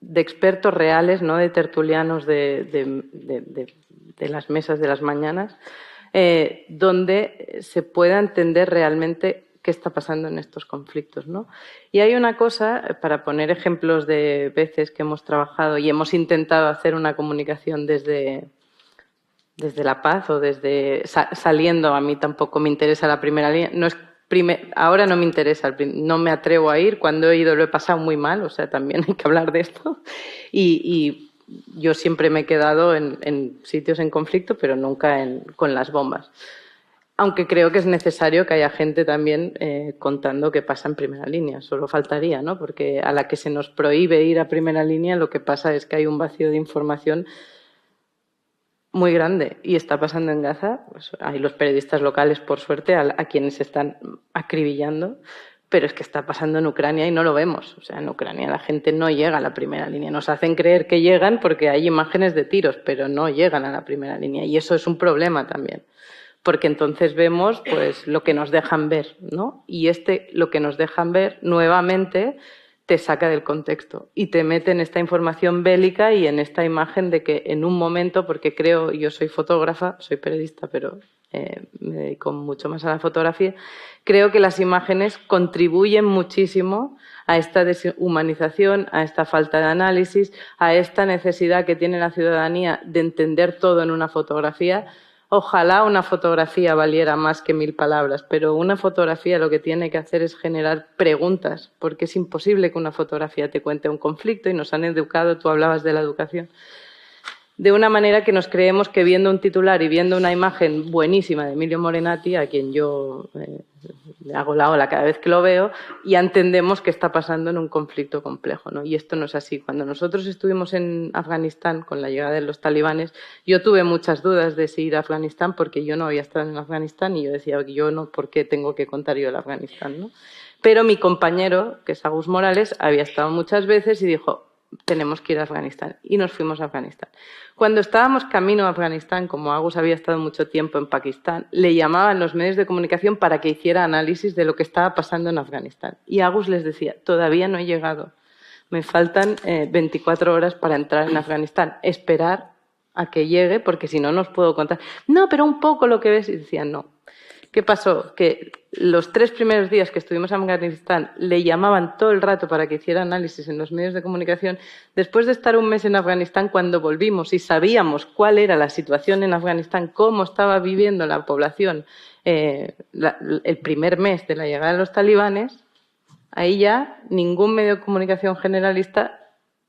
de expertos reales, no de tertulianos de las mesas de las mañanas, donde se pueda entender realmente qué está pasando en estos conflictos, ¿no? Y hay una cosa, para poner ejemplos de veces que hemos trabajado y hemos intentado hacer una comunicación desde la paz o desde saliendo, a mí tampoco me interesa la primera línea, no es ahora no me interesa, no me atrevo a ir, cuando he ido lo he pasado muy mal, o sea, también hay que hablar de esto, y yo siempre me he quedado en sitios en conflicto, pero nunca con las bombas. Aunque creo que es necesario que haya gente también contando qué pasa en primera línea, solo faltaría, ¿no? Porque a la que se nos prohíbe ir a primera línea, lo que pasa es que hay un vacío de información muy grande y está pasando en Gaza. Pues hay los periodistas locales, por suerte, a quienes se están acribillando, pero es que está pasando en Ucrania y no lo vemos. O sea, en Ucrania la gente no llega a la primera línea. Nos hacen creer que llegan porque hay imágenes de tiros, pero no llegan a la primera línea y eso es un problema también. Porque entonces vemos pues lo que nos dejan ver, ¿no? Y lo que nos dejan ver nuevamente te saca del contexto y te mete en esta información bélica y en esta imagen de que en un momento, porque yo soy fotógrafa, soy periodista, pero me dedico mucho más a la fotografía, creo que las imágenes contribuyen muchísimo a esta deshumanización, a esta falta de análisis, a esta necesidad que tiene la ciudadanía de entender todo en una fotografía. Ojalá una fotografía valiera más que 1000 palabras, pero una fotografía lo que tiene que hacer es generar preguntas, porque es imposible que una fotografía te cuente un conflicto y nos han educado, tú hablabas de la educación, de una manera que nos creemos que viendo un titular y viendo una imagen buenísima de Emilio Morenati, a quien yo le hago la ola cada vez que lo veo, ya entendemos qué está pasando en un conflicto complejo, ¿no? Y esto no es así. Cuando nosotros estuvimos en Afganistán con la llegada de los talibanes, yo tuve muchas dudas de si ir a Afganistán porque yo no había estado en Afganistán y yo decía, yo no, ¿por qué tengo que contar yo el Afganistán, ¿no? Pero mi compañero, que es Agus Morales, había estado muchas veces y dijo, tenemos que ir a Afganistán. Y nos fuimos a Afganistán. Cuando estábamos camino a Afganistán, como Agus había estado mucho tiempo en Pakistán, le llamaban los medios de comunicación para que hiciera análisis de lo que estaba pasando en Afganistán. Y Agus les decía, todavía no he llegado. Me faltan 24 horas para entrar en Afganistán. Esperar a que llegue, porque si no, no os puedo contar. No, pero un poco lo que ves. Y decían, no. ¿Qué pasó? Que los 3 primeros días que estuvimos en Afganistán le llamaban todo el rato para que hiciera análisis en los medios de comunicación. Después de estar un mes en Afganistán, cuando volvimos y sabíamos cuál era la situación en Afganistán, cómo estaba viviendo la población el primer mes de la llegada de los talibanes, ahí ya ningún medio de comunicación generalista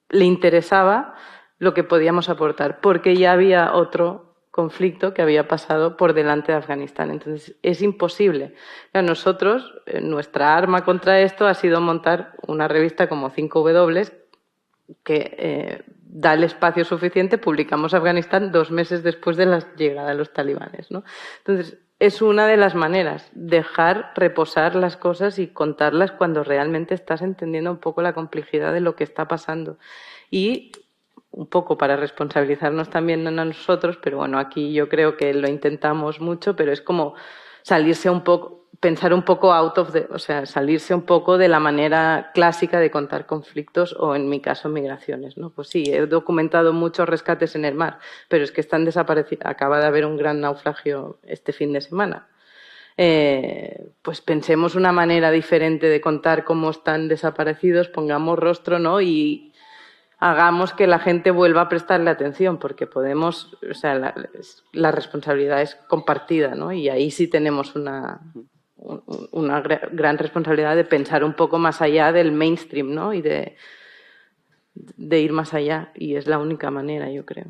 le interesaba lo que podíamos aportar, porque ya había otro conflicto que había pasado por delante de Afganistán. Entonces, es imposible. Nosotros, nuestra arma contra esto ha sido montar una revista como 5W que da el espacio suficiente. Publicamos Afganistán 2 meses después de la llegada de los talibanes, ¿no? Entonces, es una de las maneras, dejar reposar las cosas y contarlas cuando realmente estás entendiendo un poco la complejidad de lo que está pasando. Y un poco para responsabilizarnos también a nosotros, pero bueno, aquí yo creo que lo intentamos mucho, pero es como salirse un poco, pensar un poco o sea, salirse un poco de la manera clásica de contar conflictos o, en mi caso, migraciones, ¿no? Pues sí, he documentado muchos rescates en el mar, pero es que están desaparecidos. Acaba de haber un gran naufragio este fin de semana. Pues pensemos una manera diferente de contar cómo están desaparecidos, pongamos rostro, ¿no? Y hagamos que la gente vuelva a prestarle atención, porque podemos, o sea, la responsabilidad es compartida, ¿no? Y ahí sí tenemos una gran responsabilidad de pensar un poco más allá del mainstream, ¿no? Y de ir más allá. Y es la única manera, yo creo.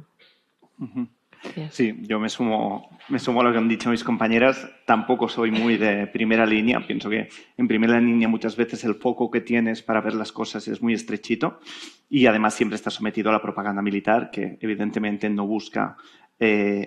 Sí, yo me sumo a lo que han dicho mis compañeras. Tampoco soy muy de primera línea. Pienso que en primera línea muchas veces el foco que tienes para ver las cosas es muy estrechito y además siempre estás sometido a la propaganda militar, que evidentemente no busca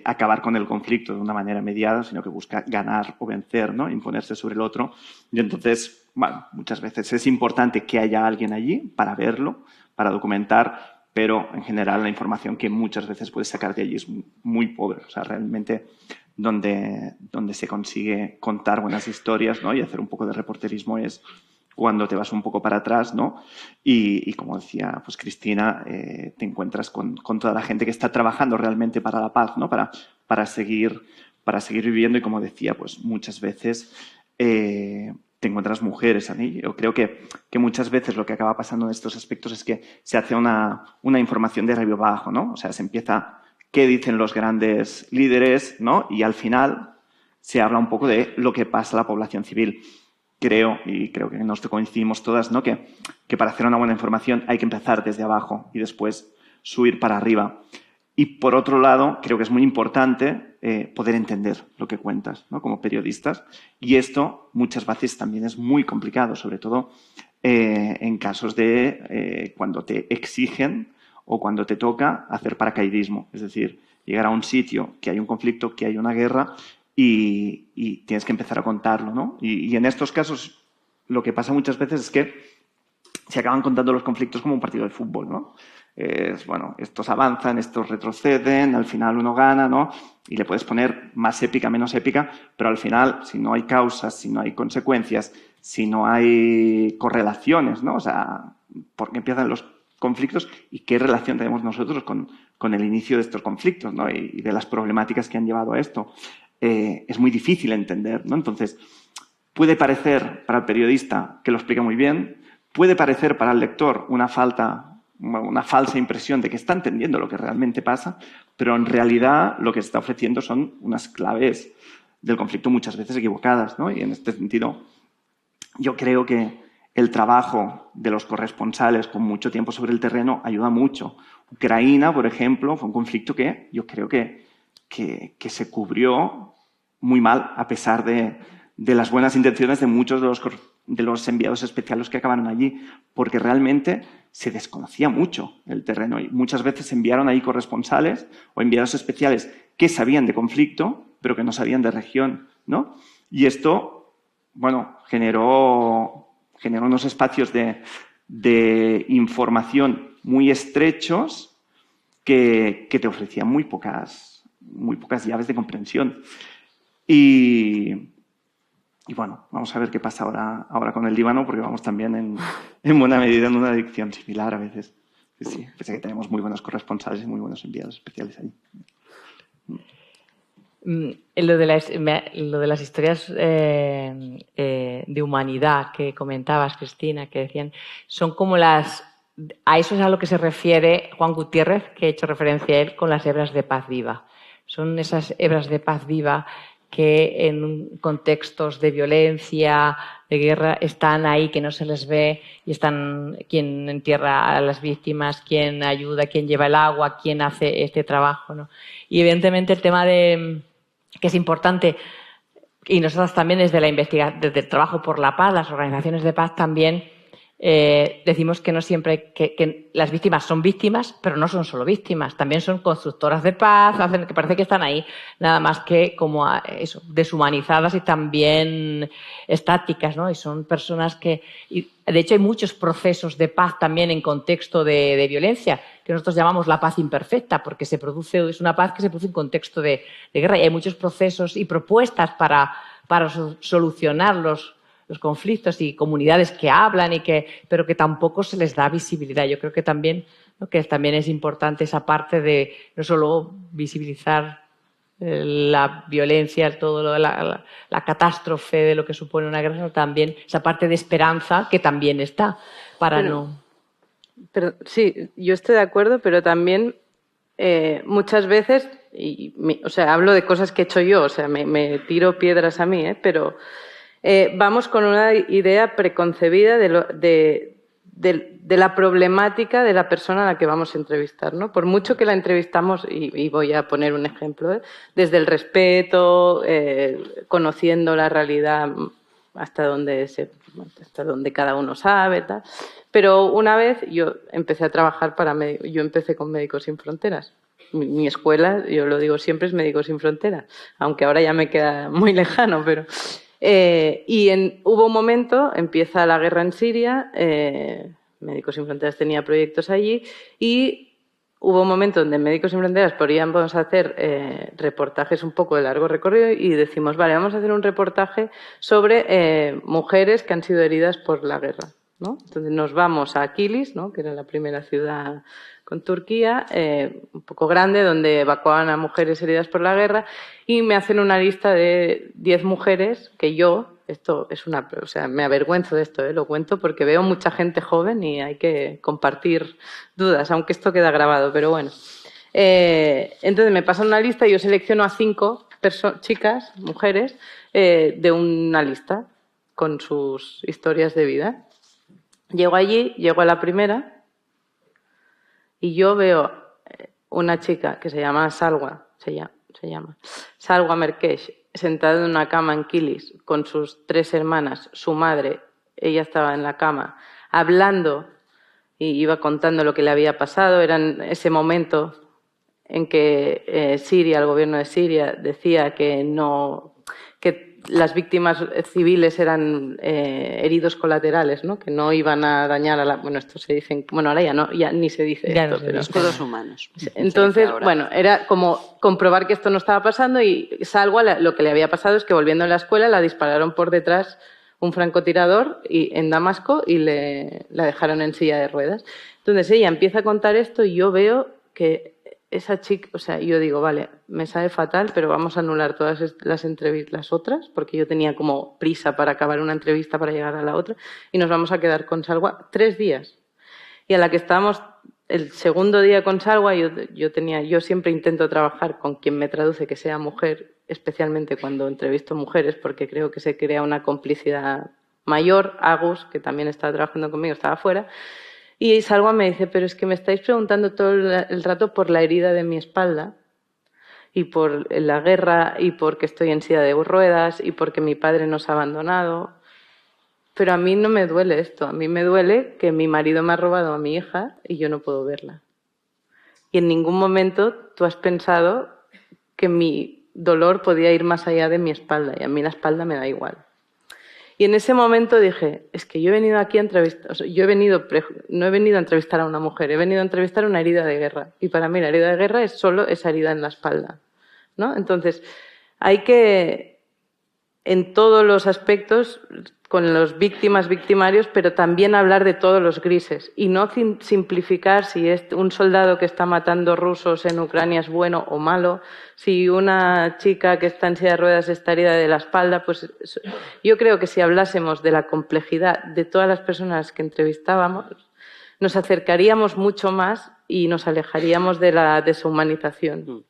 acabar con el conflicto de una manera mediada, sino que busca ganar o vencer, ¿no? Imponerse sobre el otro. Y entonces, bueno, muchas veces es importante que haya alguien allí para verlo, para documentar, pero en general la información que muchas veces puedes sacar de allí es muy pobre. O sea, realmente donde se consigue contar buenas historias, ¿no? Y hacer un poco de reporterismo es cuando te vas un poco para atrás, ¿no? Y como decía pues Cristina, te encuentras con toda la gente que está trabajando realmente para la paz, ¿no? Para seguir viviendo y, como decía, pues muchas veces te encuentras mujeres allí. Yo creo que muchas veces lo que acaba pasando en estos aspectos es que se hace una información de arriba abajo, ¿no? O sea, se empieza qué dicen los grandes líderes, ¿no? Y al final se habla un poco de lo que pasa a la población civil. Creo que nos coincidimos todas, ¿no? Que para hacer una buena información hay que empezar desde abajo y después subir para arriba. Y por otro lado, creo que es muy importante poder entender lo que cuentas, ¿no? Como periodistas. Y esto muchas veces también es muy complicado, sobre todo en casos de cuando te exigen o cuando te toca hacer paracaidismo. Es decir, llegar a un sitio que hay un conflicto, que hay una guerra y tienes que empezar a contarlo, ¿no? Y en estos casos lo que pasa muchas veces es que se acaban contando los conflictos como un partido de fútbol, ¿no? Bueno, estos avanzan, estos retroceden, al final uno gana, ¿no? Y le puedes poner más épica, menos épica, pero al final, si no hay causas, si no hay consecuencias, si no hay correlaciones, ¿no? O sea, ¿por qué empiezan los conflictos y qué relación tenemos nosotros con el inicio de estos conflictos, ¿no? Y de las problemáticas que han llevado a esto? Es muy difícil entender, ¿no? Entonces, puede parecer para el periodista que lo explica muy bien, puede parecer para el lector una falsa impresión de que está entendiendo lo que realmente pasa, pero en realidad lo que se está ofreciendo son unas claves del conflicto muchas veces equivocadas, ¿no? Y en este sentido, yo creo que el trabajo de los corresponsales con mucho tiempo sobre el terreno ayuda mucho. Ucrania, por ejemplo, fue un conflicto que yo creo que se cubrió muy mal, a pesar de las buenas intenciones de muchos de los enviados especiales que acabaron allí, porque realmente se desconocía mucho el terreno y muchas veces enviaron ahí corresponsales o enviados especiales que sabían de conflicto, pero que no sabían de región, ¿no? Y esto, bueno, generó unos espacios de información muy estrechos que te ofrecían muy pocas llaves de comprensión. Y bueno, vamos a ver qué pasa ahora con el Líbano, porque vamos también en buena medida en una dirección similar a veces. Sí, pese a que tenemos muy buenos corresponsales y muy buenos enviados especiales ahí. Lo de las historias de humanidad que comentabas, Cristina, que decían, son como a eso es a lo que se refiere Juan Gutiérrez, que he hecho referencia a él, con las hebras de paz viva. Son esas hebras de paz viva que en contextos de violencia, de guerra, están ahí, que no se les ve, y están quien entierra a las víctimas, quien ayuda, quien lleva el agua, quien hace este trabajo, ¿no? Y evidentemente el tema que es importante, y nosotros también desde el trabajo por la paz, las organizaciones de paz también decimos que no siempre que las víctimas son víctimas, pero no son solo víctimas, también son constructoras de paz, que parece que están ahí, nada más que como eso, deshumanizadas y también estáticas, ¿no? Y son personas que, de hecho, hay muchos procesos de paz también en contexto de violencia, que nosotros llamamos la paz imperfecta, porque es una paz que se produce en contexto de guerra, y hay muchos procesos y propuestas para para solucionar los conflictos y comunidades que hablan pero que tampoco se les da visibilidad. Yo creo que también es importante esa parte de no solo visibilizar la violencia, todo la catástrofe de lo que supone una guerra, sino también esa parte de esperanza que también está Pero sí, yo estoy de acuerdo, pero también muchas veces, hablo de cosas que he hecho yo, me tiro piedras a mí, pero vamos con una idea preconcebida de la problemática de la persona a la que vamos a entrevistar, ¿no? Por mucho que la entrevistamos, y voy a poner un ejemplo, desde el respeto, conociendo la realidad hasta donde cada uno sabe, tal. Pero una vez yo empecé a trabajar yo empecé con Médicos Sin Fronteras. Mi escuela, yo lo digo siempre, es Médicos Sin Fronteras, aunque ahora ya me queda muy lejano, pero... hubo un momento, empieza la guerra en Siria, Médicos Sin Fronteras tenía proyectos allí y hubo un momento donde Médicos Sin Fronteras podíamos hacer reportajes un poco de largo recorrido y decimos, vale, vamos a hacer un reportaje sobre mujeres que han sido heridas por la guerra, ¿no? Entonces nos vamos a Kilis, ¿no? Que era la primera ciudad con Turquía, un poco grande, donde evacuaban a mujeres heridas por la guerra, y me hacen una lista de 10 mujeres que me avergüenzo de esto, lo cuento porque veo mucha gente joven y hay que compartir dudas, aunque esto queda grabado, pero bueno. Entonces me pasan una lista y yo selecciono a 5 chicas, mujeres, de una lista con sus historias de vida. Llego allí, llego a la primera y yo veo una chica que se llama Salwa, Salwa Merkesh, sentada en una cama en Kilis con sus 3 hermanas, su madre, ella estaba en la cama, hablando y iba contando lo que le había pasado. Era en ese momento en que el gobierno de Siria decía que las víctimas civiles eran heridos colaterales, ¿no? Que no iban a dañar esto se dice, ahora ya ni se dice esto, pero escudos humanos. Entonces, era como comprobar que esto no estaba pasando y Salwa lo que le había pasado es que volviendo a la escuela la dispararon por detrás un francotirador en Damasco y la dejaron en silla de ruedas. Entonces ella empieza a contar esto y yo veo que esa chica, yo digo, vale, me sabe fatal, pero vamos a anular todas las entrevistas, las otras, porque yo tenía como prisa para acabar una entrevista para llegar a la otra, y nos vamos a quedar con Salwa 3 días. Y a la que estábamos el segundo día con Salwa, yo siempre intento trabajar con quien me traduce que sea mujer, especialmente cuando entrevisto mujeres, porque creo que se crea una complicidad mayor. Agus, que también estaba trabajando conmigo, estaba fuera. Y Salwa me dice, pero es que me estáis preguntando todo el rato por la herida de mi espalda y por la guerra y porque estoy en silla de ruedas y porque mi padre nos ha abandonado. Pero a mí no me duele esto. A mí me duele que mi marido me ha robado a mi hija y yo no puedo verla. Y en ningún momento tú has pensado que mi dolor podía ir más allá de mi espalda y a mí la espalda me da igual. Y en ese momento dije, es que yo he venido aquí a entrevistar, no he venido a entrevistar a una mujer, he venido a entrevistar una herida de guerra. Y para mí la herida de guerra es solo esa herida en la espalda, ¿no? Entonces, hay que, en todos los aspectos, con los víctimas, victimarios, pero también hablar de todos los grises y no simplificar si es un soldado que está matando rusos en Ucrania es bueno o malo, si una chica que está en silla de ruedas está herida de la espalda. Pues yo creo que si hablásemos de la complejidad de todas las personas que entrevistábamos, nos acercaríamos mucho más y nos alejaríamos de la deshumanización.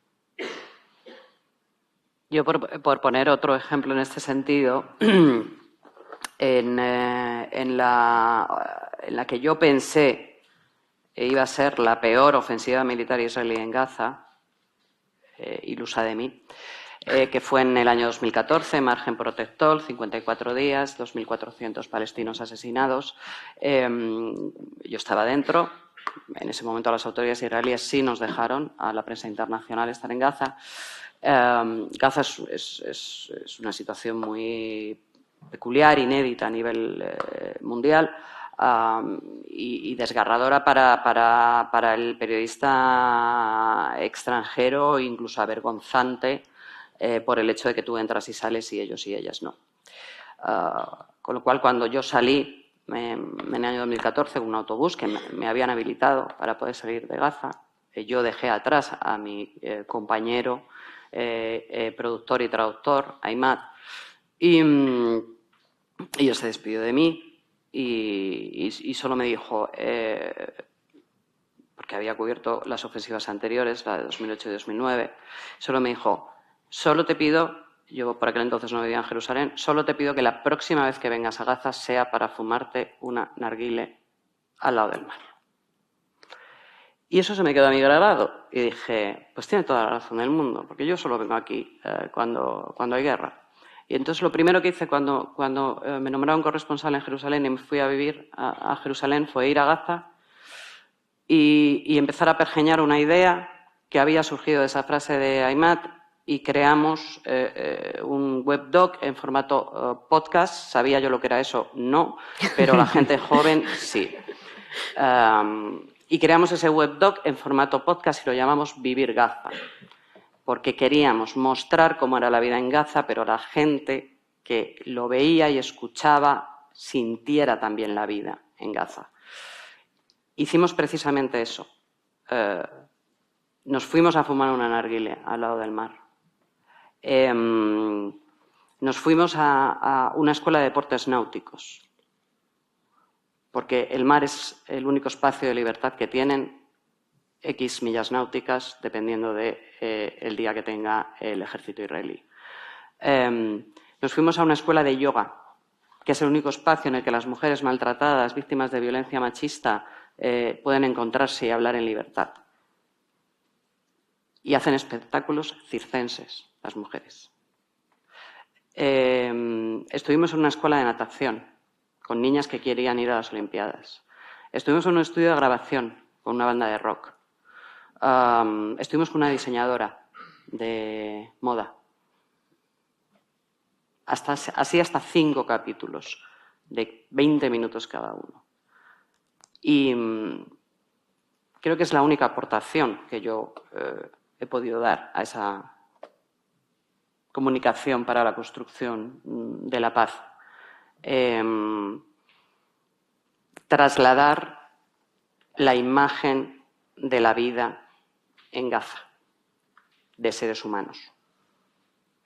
Yo, por poner otro ejemplo en este sentido, en la que yo pensé iba a ser la peor ofensiva militar israelí en Gaza, ilusa de mí, que fue en el año 2014, margen protector, 54 días, 2.400 palestinos asesinados. Yo estaba dentro. En ese momento las autoridades israelíes sí nos dejaron a la prensa internacional estar en Gaza. Gaza es una situación muy peculiar, inédita a nivel mundial y desgarradora para el periodista extranjero, incluso avergonzante por el hecho de que tú entras y sales y ellos y ellas no. Con lo cual, cuando yo salí en el año 2014 con un autobús que me habían habilitado para poder salir de Gaza, yo dejé atrás a mi compañero, productor y traductor, Aymat, y él se despidió de mí y solo me dijo, porque había cubierto las ofensivas anteriores, la de 2008 y 2009, solo me dijo, solo te pido, yo por aquel entonces no vivía en Jerusalén, solo te pido que la próxima vez que vengas a Gaza sea para fumarte una narguile al lado del mar. Y eso se me quedó a mí grabado. Y dije, pues tiene toda la razón del mundo, porque yo solo vengo aquí cuando hay guerra. Y entonces lo primero que hice cuando me nombraron corresponsal en Jerusalén y me fui a vivir a Jerusalén fue ir a Gaza y empezar a pergeñar una idea que había surgido de esa frase de Aymat y creamos un webdoc en formato podcast. ¿Sabía yo lo que era eso? No, pero la gente joven sí. Y creamos ese webdoc en formato podcast y lo llamamos Vivir Gaza, porque queríamos mostrar cómo era la vida en Gaza, pero la gente que lo veía y escuchaba sintiera también la vida en Gaza. Hicimos precisamente eso. Nos fuimos a fumar una narguile al lado del mar. Nos fuimos a una escuela de deportes náuticos, porque el mar es el único espacio de libertad que tienen X millas náuticas, dependiendo del día que tenga el ejército israelí. Nos fuimos a una escuela de yoga, que es el único espacio en el que las mujeres maltratadas, víctimas de violencia machista, pueden encontrarse y hablar en libertad. Y hacen espectáculos circenses, las mujeres. Estuvimos en una escuela de natación, con niñas que querían ir a las Olimpiadas. Estuvimos en un estudio de grabación, con una banda de rock. Estuvimos con una diseñadora de moda. Así hasta 5 capítulos, de 20 minutos cada uno. Y creo que es la única aportación que yo he podido dar a esa comunicación para la construcción de la paz. Trasladar la imagen de la vida en Gaza, de seres humanos,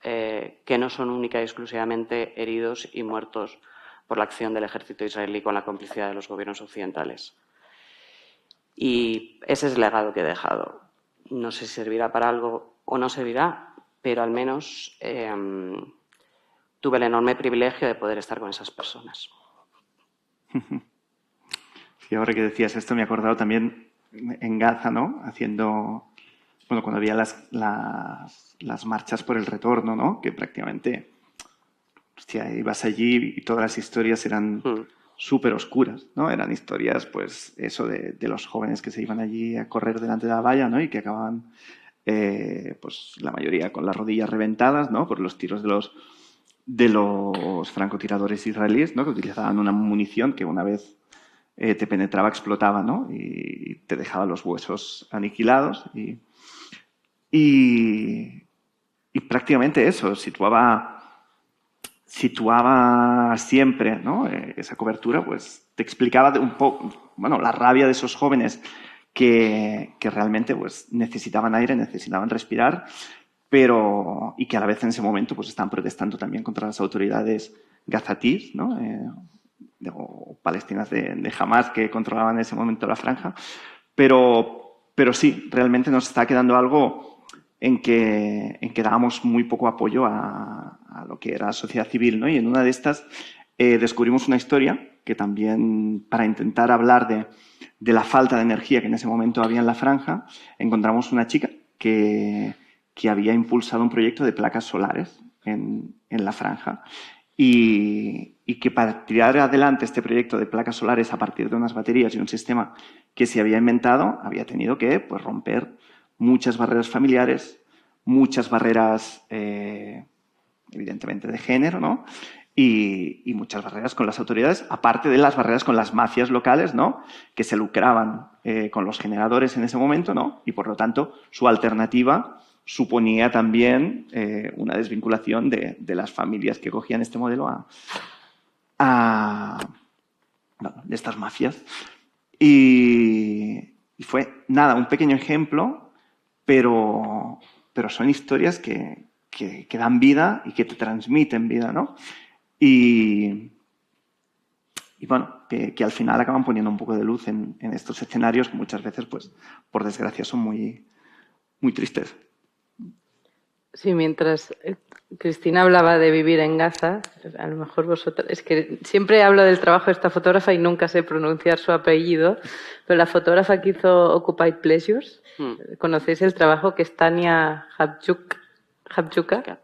que no son única y exclusivamente heridos y muertos por la acción del ejército israelí con la complicidad de los gobiernos occidentales. Y ese es el legado que he dejado. No sé si servirá para algo o no servirá, pero al menos tuve el enorme privilegio de poder estar con esas personas. Sí, ahora que decías esto me he acordado también en Gaza, ¿no? Haciendo, bueno, cuando había las marchas por el retorno, ¿no? Que prácticamente, hostia, ibas allí y todas las historias eran súper oscuras, ¿no? Eran historias, pues, eso de los jóvenes que se iban allí a correr delante de la valla, ¿no? Y que acababan, pues, la mayoría con las rodillas reventadas, ¿no? Por los tiros de los francotiradores israelíes, ¿no? Que utilizaban una munición que una vez te penetraba, explotaba, ¿no? Y te dejaba los huesos aniquilados. Y prácticamente eso, situaba siempre, ¿no? Esa cobertura, pues te explicaba un poco, bueno, la rabia de esos jóvenes que realmente pues necesitaban aire, necesitaban respirar, y que a la vez en ese momento pues estaban protestando también contra las autoridades gazatíes, ¿no? O palestinas de Hamas que controlaban en ese momento la franja. Pero sí, realmente nos está quedando algo en que dábamos muy poco apoyo a lo que era la sociedad civil, ¿no? Y en una de estas descubrimos una historia que también, para intentar hablar de la falta de energía que en ese momento había en la franja, encontramos una chica que había impulsado un proyecto de placas solares en la franja y que para tirar adelante este proyecto de placas solares a partir de unas baterías y un sistema que se había inventado, había tenido que pues, romper muchas barreras familiares, muchas barreras evidentemente de género, ¿no? Y muchas barreras con las autoridades, aparte de las barreras con las mafias locales, ¿no? Que se lucraban con los generadores en ese momento, ¿no? Y por lo tanto su alternativa suponía también una desvinculación de las familias que cogían este modelo de estas mafias. Y fue, nada, un pequeño ejemplo, pero son historias que dan vida y que te transmiten vida, ¿no? Y bueno, que al final acaban poniendo un poco de luz en estos escenarios que muchas veces, pues, por desgracia, son muy, muy tristes. Sí, mientras Cristina hablaba de vivir en Gaza, a lo mejor vosotros... Es que siempre hablo del trabajo de esta fotógrafa y nunca sé pronunciar su apellido, pero la fotógrafa que hizo Occupied Pleasures, ¿conocéis el trabajo? Que es Tania Habjuka.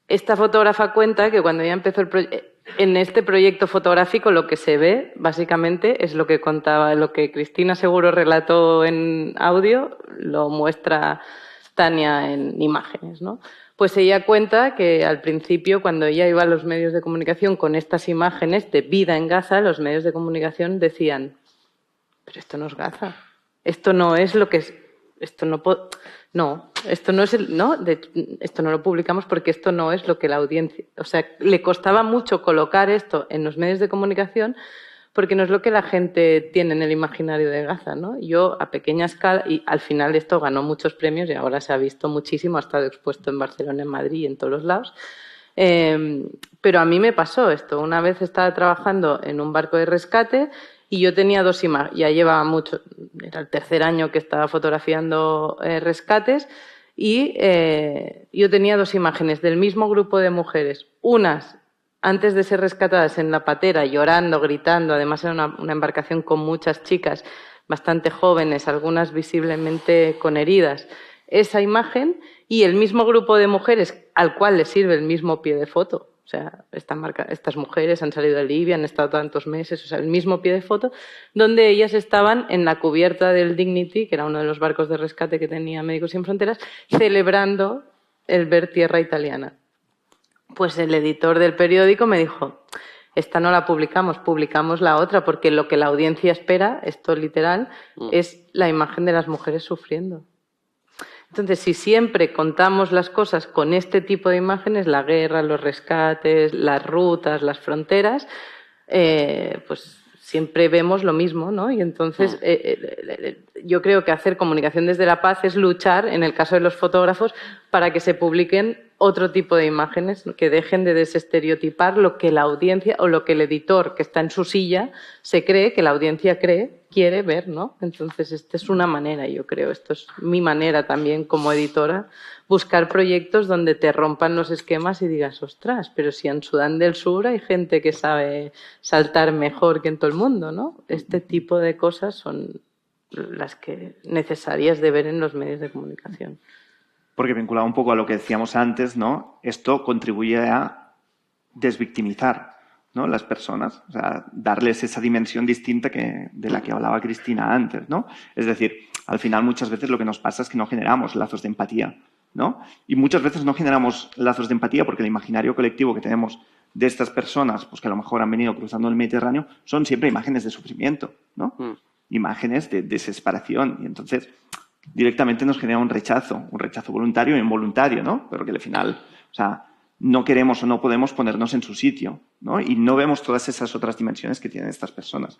Esta fotógrafa cuenta que cuando ella empezó en este proyecto fotográfico lo que se ve básicamente es lo que contaba, lo que Cristina seguro relató en audio, lo muestra Tania en imágenes, ¿no? Pues ella cuenta que al principio, cuando ella iba a los medios de comunicación con estas imágenes de vida en Gaza, los medios de comunicación decían, pero esto no es Gaza, esto no es lo que es, esto no esto no es esto no lo publicamos porque esto no es lo que la audiencia, o sea, le costaba mucho colocar esto en los medios de comunicación porque no es lo que la gente tiene en el imaginario de Gaza, ¿no? Yo, a pequeña escala, y al final esto ganó muchos premios y ahora se ha visto muchísimo, ha estado expuesto en Barcelona, en Madrid y en todos los lados. Pero a mí me pasó esto. Una vez estaba trabajando en un barco de rescate y yo tenía 2 imágenes, ya llevaba mucho, era el tercer año que estaba fotografiando rescates, y yo tenía 2 imágenes del mismo grupo de mujeres, unas antes de ser rescatadas en la patera, llorando, gritando, además era una embarcación con muchas chicas bastante jóvenes, algunas visiblemente con heridas, esa imagen y el mismo grupo de mujeres al cual le sirve el mismo pie de foto. O sea, estas mujeres han salido de Libia, han estado tantos meses, o sea, el mismo pie de foto, donde ellas estaban en la cubierta del Dignity, que era uno de los barcos de rescate que tenía Médicos Sin Fronteras, celebrando el ver tierra italiana. Pues el editor del periódico me dijo, esta no la publicamos, publicamos la otra, porque lo que la audiencia espera, esto literal, es la imagen de las mujeres sufriendo. Entonces, si siempre contamos las cosas con este tipo de imágenes, la guerra, los rescates, las rutas, las fronteras, pues siempre vemos lo mismo, ¿no? Y entonces yo creo que hacer comunicación desde la paz es luchar, en el caso de los fotógrafos, para que se publiquen otro tipo de imágenes, que dejen de desestereotipar lo que la audiencia o lo que el editor que está en su silla se cree, que la audiencia quiere ver, ¿no? Entonces, esta es una manera, yo creo, esto es mi manera también como editora, buscar proyectos donde te rompan los esquemas y digas, ostras, pero si en Sudán del Sur hay gente que sabe saltar mejor que en todo el mundo, ¿no? Este tipo de cosas son las que necesarias de ver en los medios de comunicación. Porque vinculado un poco a lo que decíamos antes, ¿no? Esto contribuye a desvictimizar, ¿no? Las personas, o sea, darles esa dimensión distinta de la que hablaba Cristina antes, ¿no? Es decir, al final muchas veces lo que nos pasa es que no generamos lazos de empatía, ¿no? Y muchas veces no generamos lazos de empatía porque el imaginario colectivo que tenemos de estas personas, pues que a lo mejor han venido cruzando el Mediterráneo, son siempre imágenes de sufrimiento, ¿no? Imágenes de desesperación. Y entonces directamente nos genera un rechazo voluntario e involuntario, ¿no? Pero que al final, o sea, no queremos o no podemos ponernos en su sitio, ¿no? Y no vemos todas esas otras dimensiones que tienen estas personas.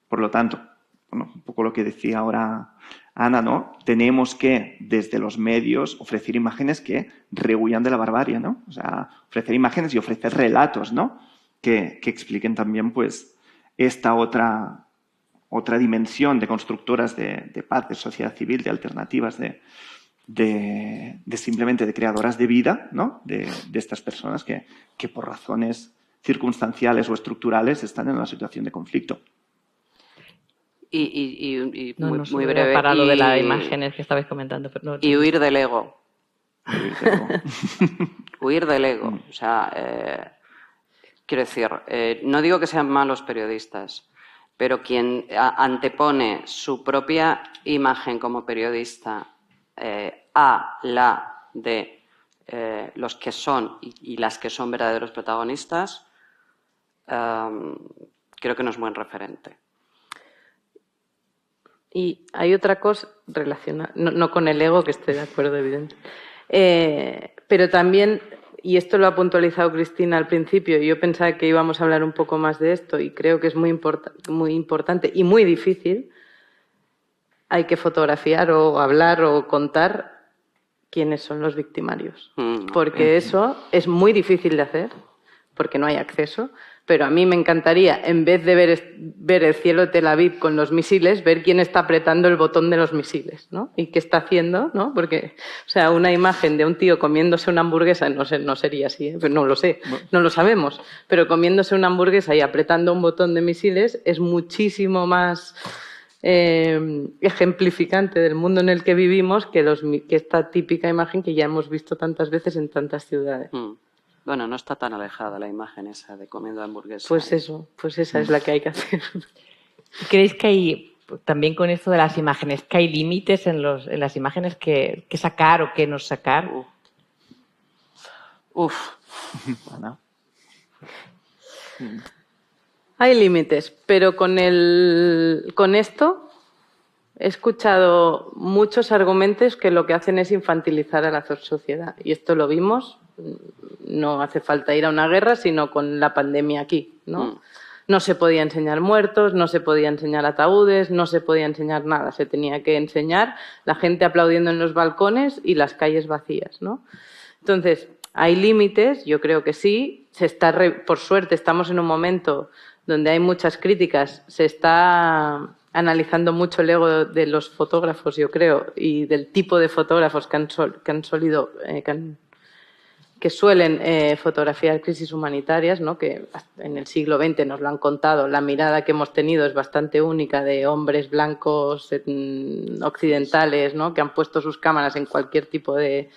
Por lo tanto, bueno, un poco lo que decía ahora Ana, ¿no? Tenemos que, desde los medios, ofrecer imágenes que rehuyan de la barbarie, ¿no? O sea, ofrecer imágenes y ofrecer relatos, ¿no? Que expliquen también, pues, esta otra dimensión de constructoras de paz, de sociedad civil, de alternativas, de simplemente de creadoras de vida, ¿no? De estas personas que por razones circunstanciales o estructurales están en una situación de conflicto. Y No muy breve. Para lo de las imágenes que estabais comentando. Pero no, y huir del ego. Huir del ego. O sea, quiero decir, no digo que sean malos periodistas, pero quien antepone su propia imagen como periodista a la de los que son y las que son verdaderos protagonistas, creo que no es buen referente. Y hay otra cosa relacionada, no con el ego, que estoy de acuerdo, evidente, pero también, y esto lo ha puntualizado Cristina al principio, y yo pensaba que íbamos a hablar un poco más de esto, y creo que es muy importante y muy difícil. Hay que fotografiar o hablar o contar quiénes son los victimarios, porque eso es muy difícil de hacer, porque no hay acceso. Pero a mí me encantaría, en vez de ver el cielo de Tel Aviv con los misiles, ver quién está apretando el botón de los misiles, ¿no? Y qué está haciendo, ¿no? Porque, o sea, una imagen de un tío comiéndose una hamburguesa, no sería así, ¿eh? Pero no lo sé, no lo sabemos, pero comiéndose una hamburguesa y apretando un botón de misiles es muchísimo más ejemplificante del mundo en el que vivimos que esta típica imagen que ya hemos visto tantas veces en tantas ciudades. Bueno, no está tan alejada la imagen esa de comiendo hamburguesas. Pues eso, pues esa es la que hay que hacer. ¿Creéis que hay, también con esto de las imágenes, que hay límites en las imágenes que sacar o que no sacar? Bueno. Hay límites, pero con esto he escuchado muchos argumentos que lo que hacen es infantilizar a la sociedad. Y esto lo vimos, no hace falta ir a una guerra, sino con la pandemia aquí, ¿no? No se podía enseñar muertos, no se podía enseñar ataúdes, no se podía enseñar nada. Se tenía que enseñar la gente aplaudiendo en los balcones y las calles vacías, ¿no? Entonces, hay límites, yo creo que sí. Por suerte, estamos en un momento donde hay muchas críticas, se está analizando mucho el ego de los fotógrafos, yo creo, y del tipo de fotógrafos que suelen fotografiar crisis humanitarias, ¿no? Que en el siglo XX nos lo han contado, la mirada que hemos tenido es bastante única de hombres blancos occidentales, ¿no? Que han puesto sus cámaras en cualquier tipo de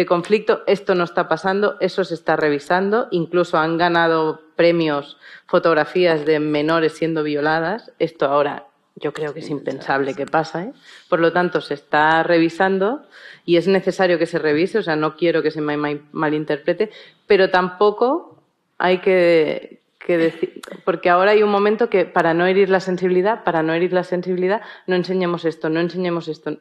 conflicto. Esto no está pasando, eso se está revisando, incluso han ganado premios fotografías de menores siendo violadas. Esto ahora yo creo que es impensable que pase, ¿eh? Por lo tanto, se está revisando y es necesario que se revise, o sea, no quiero que se me malinterprete, pero tampoco hay que decir, porque ahora hay un momento que para no herir la sensibilidad, no enseñemos esto, no enseñemos esto.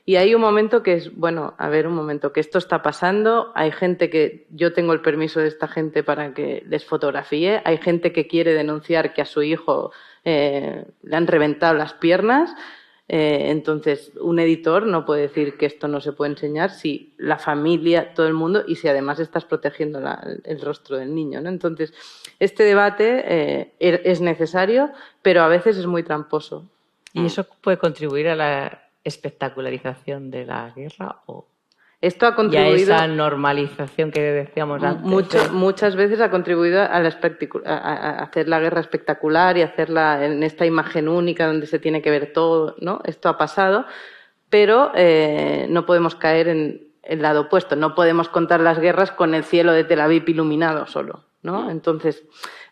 Y hay un momento que es, bueno, a ver, un momento, que esto está pasando, hay gente que, yo tengo el permiso de esta gente para que les fotografíe, hay gente que quiere denunciar que a su hijo le han reventado las piernas, entonces un editor no puede decir que esto no se puede enseñar si la familia, todo el mundo, y si además estás protegiendo el rostro del niño, ¿no? Entonces, este debate es necesario, pero a veces es muy tramposo. ¿Y eso puede contribuir a la espectacularización de la guerra o esto ha contribuido y a esa normalización que decíamos antes? Muchas veces ha contribuido a hacer la guerra espectacular y hacerla en esta imagen única donde se tiene que ver todo, ¿no? Esto ha pasado, pero no podemos caer en el lado opuesto. No podemos contar las guerras con el cielo de Tel Aviv iluminado solo, ¿no? Entonces,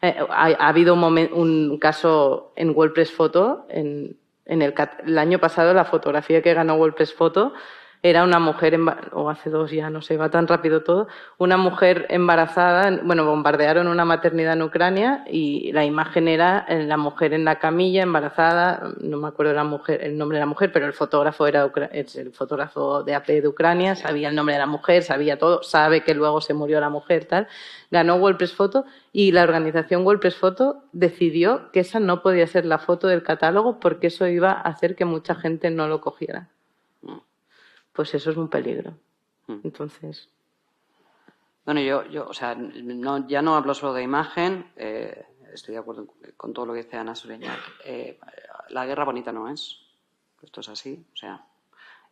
ha habido un caso en WordPress Photo, el año pasado la fotografía que ganó WordPress Photo era una mujer, o hace 2 ya, no sé, va tan rápido todo, una mujer embarazada, bueno, bombardearon una maternidad en Ucrania y la imagen era la mujer en la camilla, embarazada, no me acuerdo el nombre de la mujer, pero el fotógrafo es el fotógrafo de AP de Ucrania, sabía el nombre de la mujer, sabía todo, sabe que luego se murió la mujer, tal. Ganó WordPress Photo y la organización WordPress Photo decidió que esa no podía ser la foto del catálogo porque eso iba a hacer que mucha gente no lo cogiera. Pues eso es un peligro. Entonces. Bueno, yo o sea, ya no hablo solo de imagen, estoy de acuerdo con todo lo que dice Ana Sureñac. La guerra bonita no es, esto es así, o sea,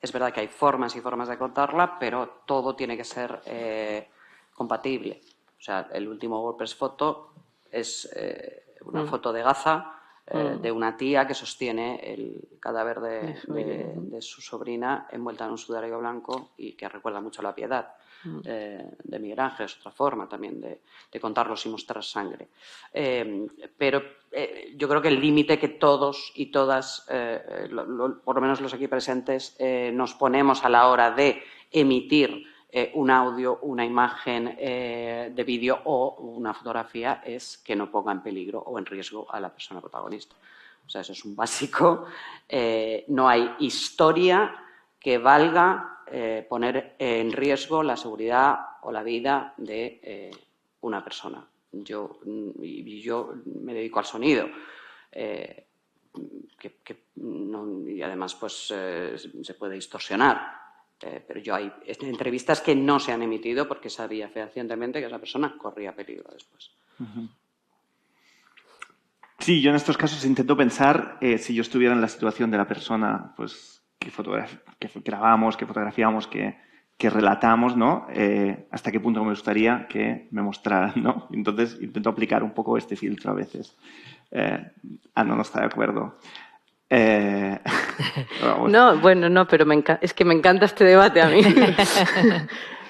es verdad que hay formas y formas de contarla, pero todo tiene que ser compatible. O sea, el último WordPress Photo es una foto de Gaza, de una tía que sostiene el cadáver de su sobrina envuelta en un sudario blanco y que recuerda mucho a La Piedad de Miguel Ángel. Es otra forma también de contarlo sin mostrar sangre. Pero yo creo que el límite que todos y todas, por lo menos los aquí presentes, nos ponemos a la hora de emitir un audio, una imagen de vídeo o una fotografía es que no ponga en peligro o en riesgo a la persona protagonista. O sea, eso es un básico. No hay historia que valga poner en riesgo la seguridad o la vida de una persona. Yo me dedico al sonido. Y además pues se puede distorsionar. Pero hay entrevistas que no se han emitido porque sabía fehacientemente que esa persona corría peligro después. Sí, yo en estos casos intento pensar si yo estuviera en la situación de la persona pues, que grabamos, que fotografiamos, que relatamos, ¿no? Hasta qué punto me gustaría que me mostraran, ¿no? Entonces intento aplicar un poco este filtro a veces. No está de acuerdo. No, bueno, no, pero es que me encanta este debate a mí.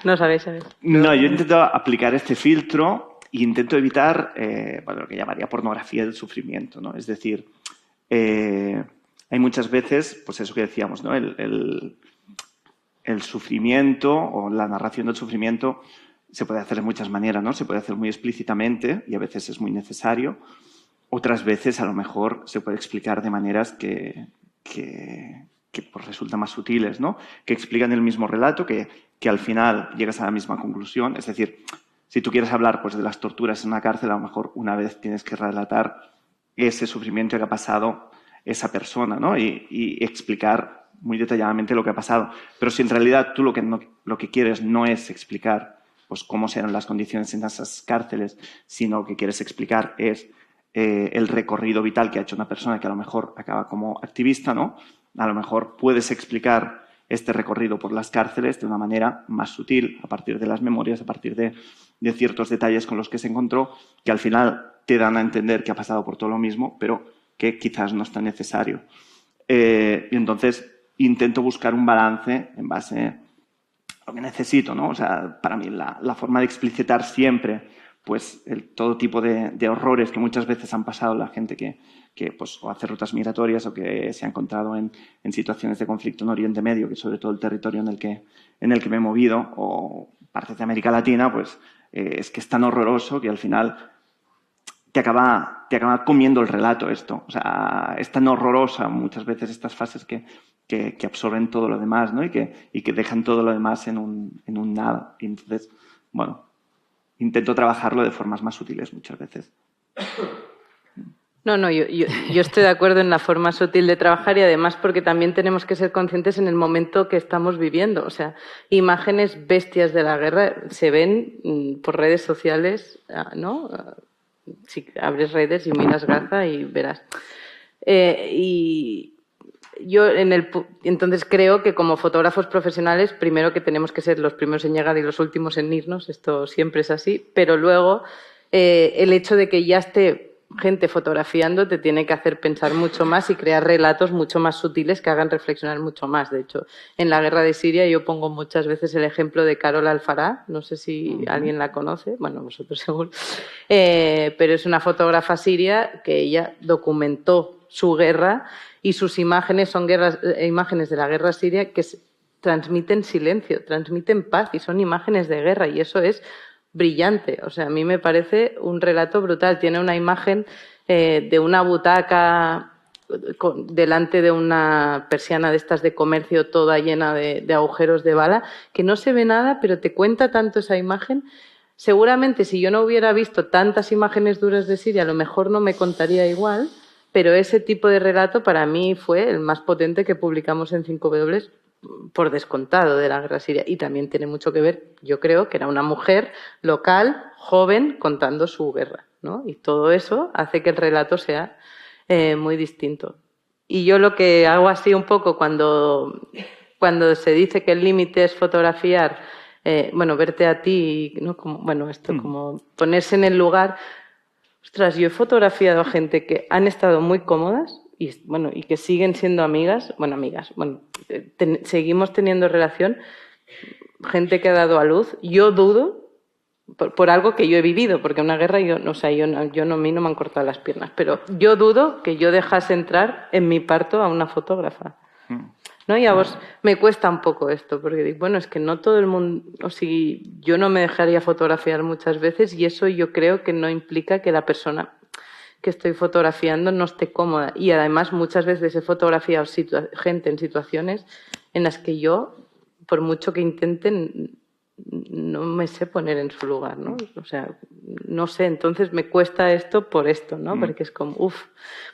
No sabéis. No, yo intento aplicar este filtro e intento evitar lo que llamaría pornografía del sufrimiento, ¿no? Es decir, hay muchas veces, pues eso que decíamos, ¿no? El sufrimiento o la narración del sufrimiento se puede hacer de muchas maneras, ¿no? Se puede hacer muy explícitamente y a veces es muy necesario. Otras veces, a lo mejor, se puede explicar de maneras que pues, resultan más sutiles, ¿no? Que explican el mismo relato, que al final llegas a la misma conclusión. Es decir, si tú quieres hablar pues, de las torturas en una cárcel, a lo mejor una vez tienes que relatar ese sufrimiento que ha pasado esa persona, ¿no? Y explicar muy detalladamente lo que ha pasado. Pero si en realidad tú lo que quieres no es explicar pues, cómo serán las condiciones en esas cárceles, sino lo que quieres explicar es el recorrido vital que ha hecho una persona que a lo mejor acaba como activista, ¿no? A lo mejor puedes explicar este recorrido por las cárceles de una manera más sutil, a partir de las memorias, a partir de ciertos detalles con los que se encontró, que al final te dan a entender que ha pasado por todo lo mismo, pero que quizás no es tan necesario. Y entonces intento buscar un balance en base a lo que necesito, ¿no? O sea, para mí la forma de explicitar siempre pues todo tipo de horrores que muchas veces han pasado la gente que pues, o hace rutas migratorias o que se ha encontrado en situaciones de conflicto en Oriente Medio, que es sobre todo el territorio en el que me he movido, o partes de América Latina, pues es que es tan horroroso que al final te acaba comiendo el relato esto. O sea, es tan horrorosa muchas veces estas fases que absorben todo lo demás, ¿no? Y que dejan todo lo demás en un nada. Y entonces, bueno, intento trabajarlo de formas más sutiles muchas veces. No, yo estoy de acuerdo en la forma sutil de trabajar y además porque también tenemos que ser conscientes en el momento que estamos viviendo. O sea, imágenes bestias de la guerra se ven por redes sociales, ¿no? Si abres redes y miras Gaza y verás. Y yo entonces creo que como fotógrafos profesionales, primero que tenemos que ser los primeros en llegar y los últimos en irnos, esto siempre es así, pero luego el hecho de que ya esté gente fotografiando te tiene que hacer pensar mucho más y crear relatos mucho más sutiles que hagan reflexionar mucho más. De hecho, en la guerra de Siria yo pongo muchas veces el ejemplo de Carol Alfará, no sé si alguien la conoce, bueno, vosotros seguro, pero es una fotógrafa siria que ella documentó su guerra y sus imágenes son imágenes de la guerra siria que transmiten silencio, transmiten paz y son imágenes de guerra y eso es brillante. O sea, a mí me parece un relato brutal. Tiene una imagen de una butaca delante de una persiana de estas de comercio toda llena de agujeros de bala, que no se ve nada, pero te cuenta tanto esa imagen. Seguramente si yo no hubiera visto tantas imágenes duras de Siria, a lo mejor no me contaría igual, pero ese tipo de relato para mí fue el más potente que publicamos en 5W por descontado de la guerra siria. Y también tiene mucho que ver, yo creo, que era una mujer local, joven, contando su guerra, ¿no? Y todo eso hace que el relato sea muy distinto. Y yo lo que hago así un poco cuando se dice que el límite es fotografiar, verte a ti, ¿no? Como ponerse en el lugar. Ostras, yo he fotografiado a gente que han estado muy cómodas y que siguen siendo amigas. Seguimos teniendo relación. Gente que ha dado a luz. Yo dudo, por algo que yo he vivido, porque una guerra, a mí no me han cortado las piernas, pero yo dudo que yo dejase entrar en mi parto a una fotógrafa. ¿No? Y a vos me cuesta un poco esto, porque digo, bueno, es que no todo el mundo, yo no me dejaría fotografiar muchas veces y eso yo creo que no implica que que estoy fotografiando no esté cómoda. Y además muchas veces he fotografiado gente en situaciones en las que yo, por mucho que intenten, no me sé poner en su lugar, ¿no? O sea, no sé, entonces me cuesta esto por esto, ¿no? Porque es como,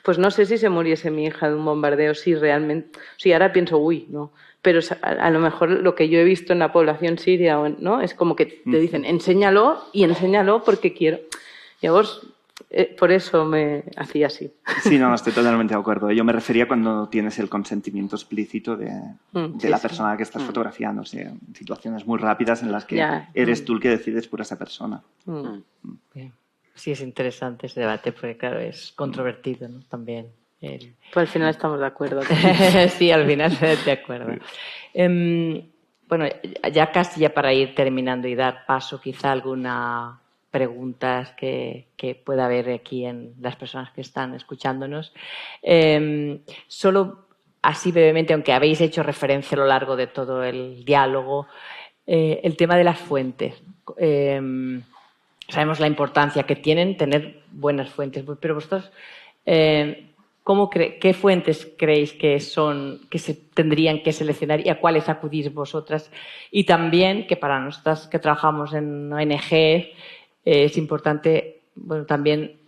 pues no sé si se muriese mi hija de un bombardeo, si realmente, si ahora pienso, no, pero a lo mejor lo que yo he visto en la población siria, ¿no? Es como que te dicen, enséñalo porque quiero. Y a vos, por eso me hacía así. Sí, no, estoy totalmente de acuerdo. Yo me refería cuando tienes el consentimiento explícito de la persona que estás fotografiando. O sea, situaciones muy rápidas en las que eres tú el que decides por esa persona. Bien. Sí, es interesante ese debate porque, claro, es controvertido, ¿no? También. Pues al final estamos de acuerdo. Sí, al final de acuerdo. Bueno, ya casi ya para ir terminando y dar paso quizá a algunas preguntas que pueda haber aquí en las personas que están escuchándonos. Solo así brevemente, aunque habéis hecho referencia a lo largo de todo el diálogo, el tema de las fuentes. Sabemos la importancia que tienen tener buenas fuentes, pero vosotros, ¿qué fuentes creéis que se tendrían que seleccionar y a cuáles acudís vosotras? Y también, que para nosotras que trabajamos en ONG, es importante, bueno, también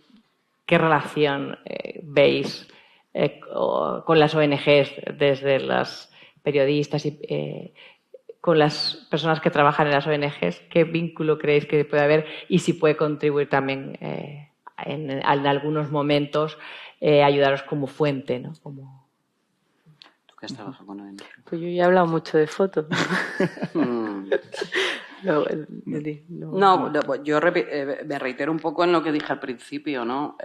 qué relación veis con las ONGs desde las periodistas y con las personas que trabajan en las ONGs, qué vínculo creéis que puede haber y si puede contribuir también en algunos momentos ayudaros como fuente, ¿no? ¿Tú qué has trabajado con ONG? Pues yo ya he hablado mucho de fotos. Yo me reitero un poco en lo que dije al principio, ¿no?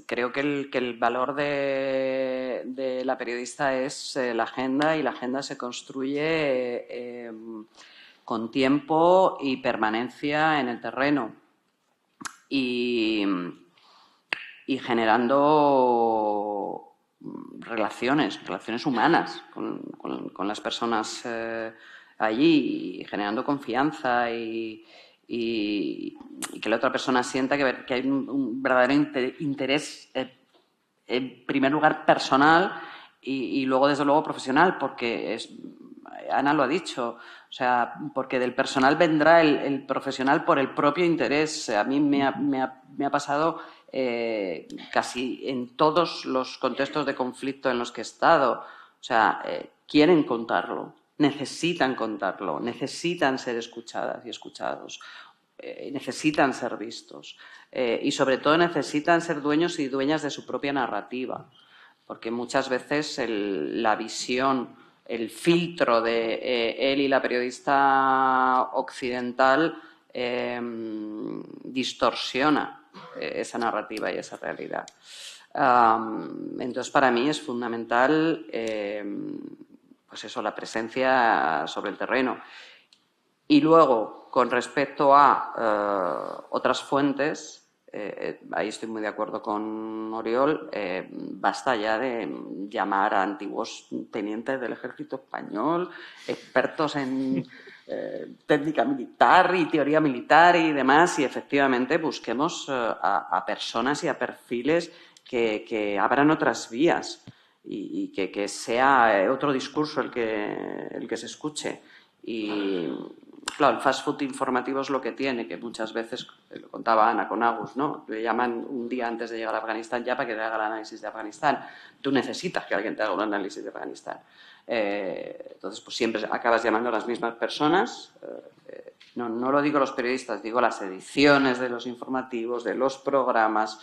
Creo que el valor de la periodista es la agenda, y la agenda se construye con tiempo y permanencia en el terreno y generando relaciones humanas con las personas allí, y generando confianza y que la otra persona sienta que hay un verdadero interés, en primer lugar personal y luego desde luego profesional, porque Ana lo ha dicho, o sea, porque del personal vendrá el profesional por el propio interés. A mí me ha pasado casi en todos los contextos de conflicto en los que he estado. O sea, quieren contarlo, necesitan contarlo, necesitan ser escuchadas y escuchados, necesitan ser vistos y sobre todo necesitan ser dueños y dueñas de su propia narrativa, porque muchas veces la visión, el filtro de él y la periodista occidental distorsiona esa narrativa y esa realidad. Entonces, para mí es fundamental pues eso, la presencia sobre el terreno. Y luego, con respecto a otras fuentes, ahí estoy muy de acuerdo con Oriol, basta ya de llamar a antiguos tenientes del ejército español, expertos en técnica militar y teoría militar y demás, y efectivamente busquemos a personas y a perfiles que abran otras vías y que sea otro discurso el que se escuche. Y claro, el fast food informativo es lo que tiene, que muchas veces, lo contaba Ana con Agus, ¿no? Le llaman un día antes de llegar a Afganistán ya para que te haga el análisis de Afganistán. Tú necesitas que alguien te haga un análisis de Afganistán. Entonces, pues siempre acabas llamando a las mismas personas. No lo digo los periodistas, digo las ediciones de los informativos, de los programas,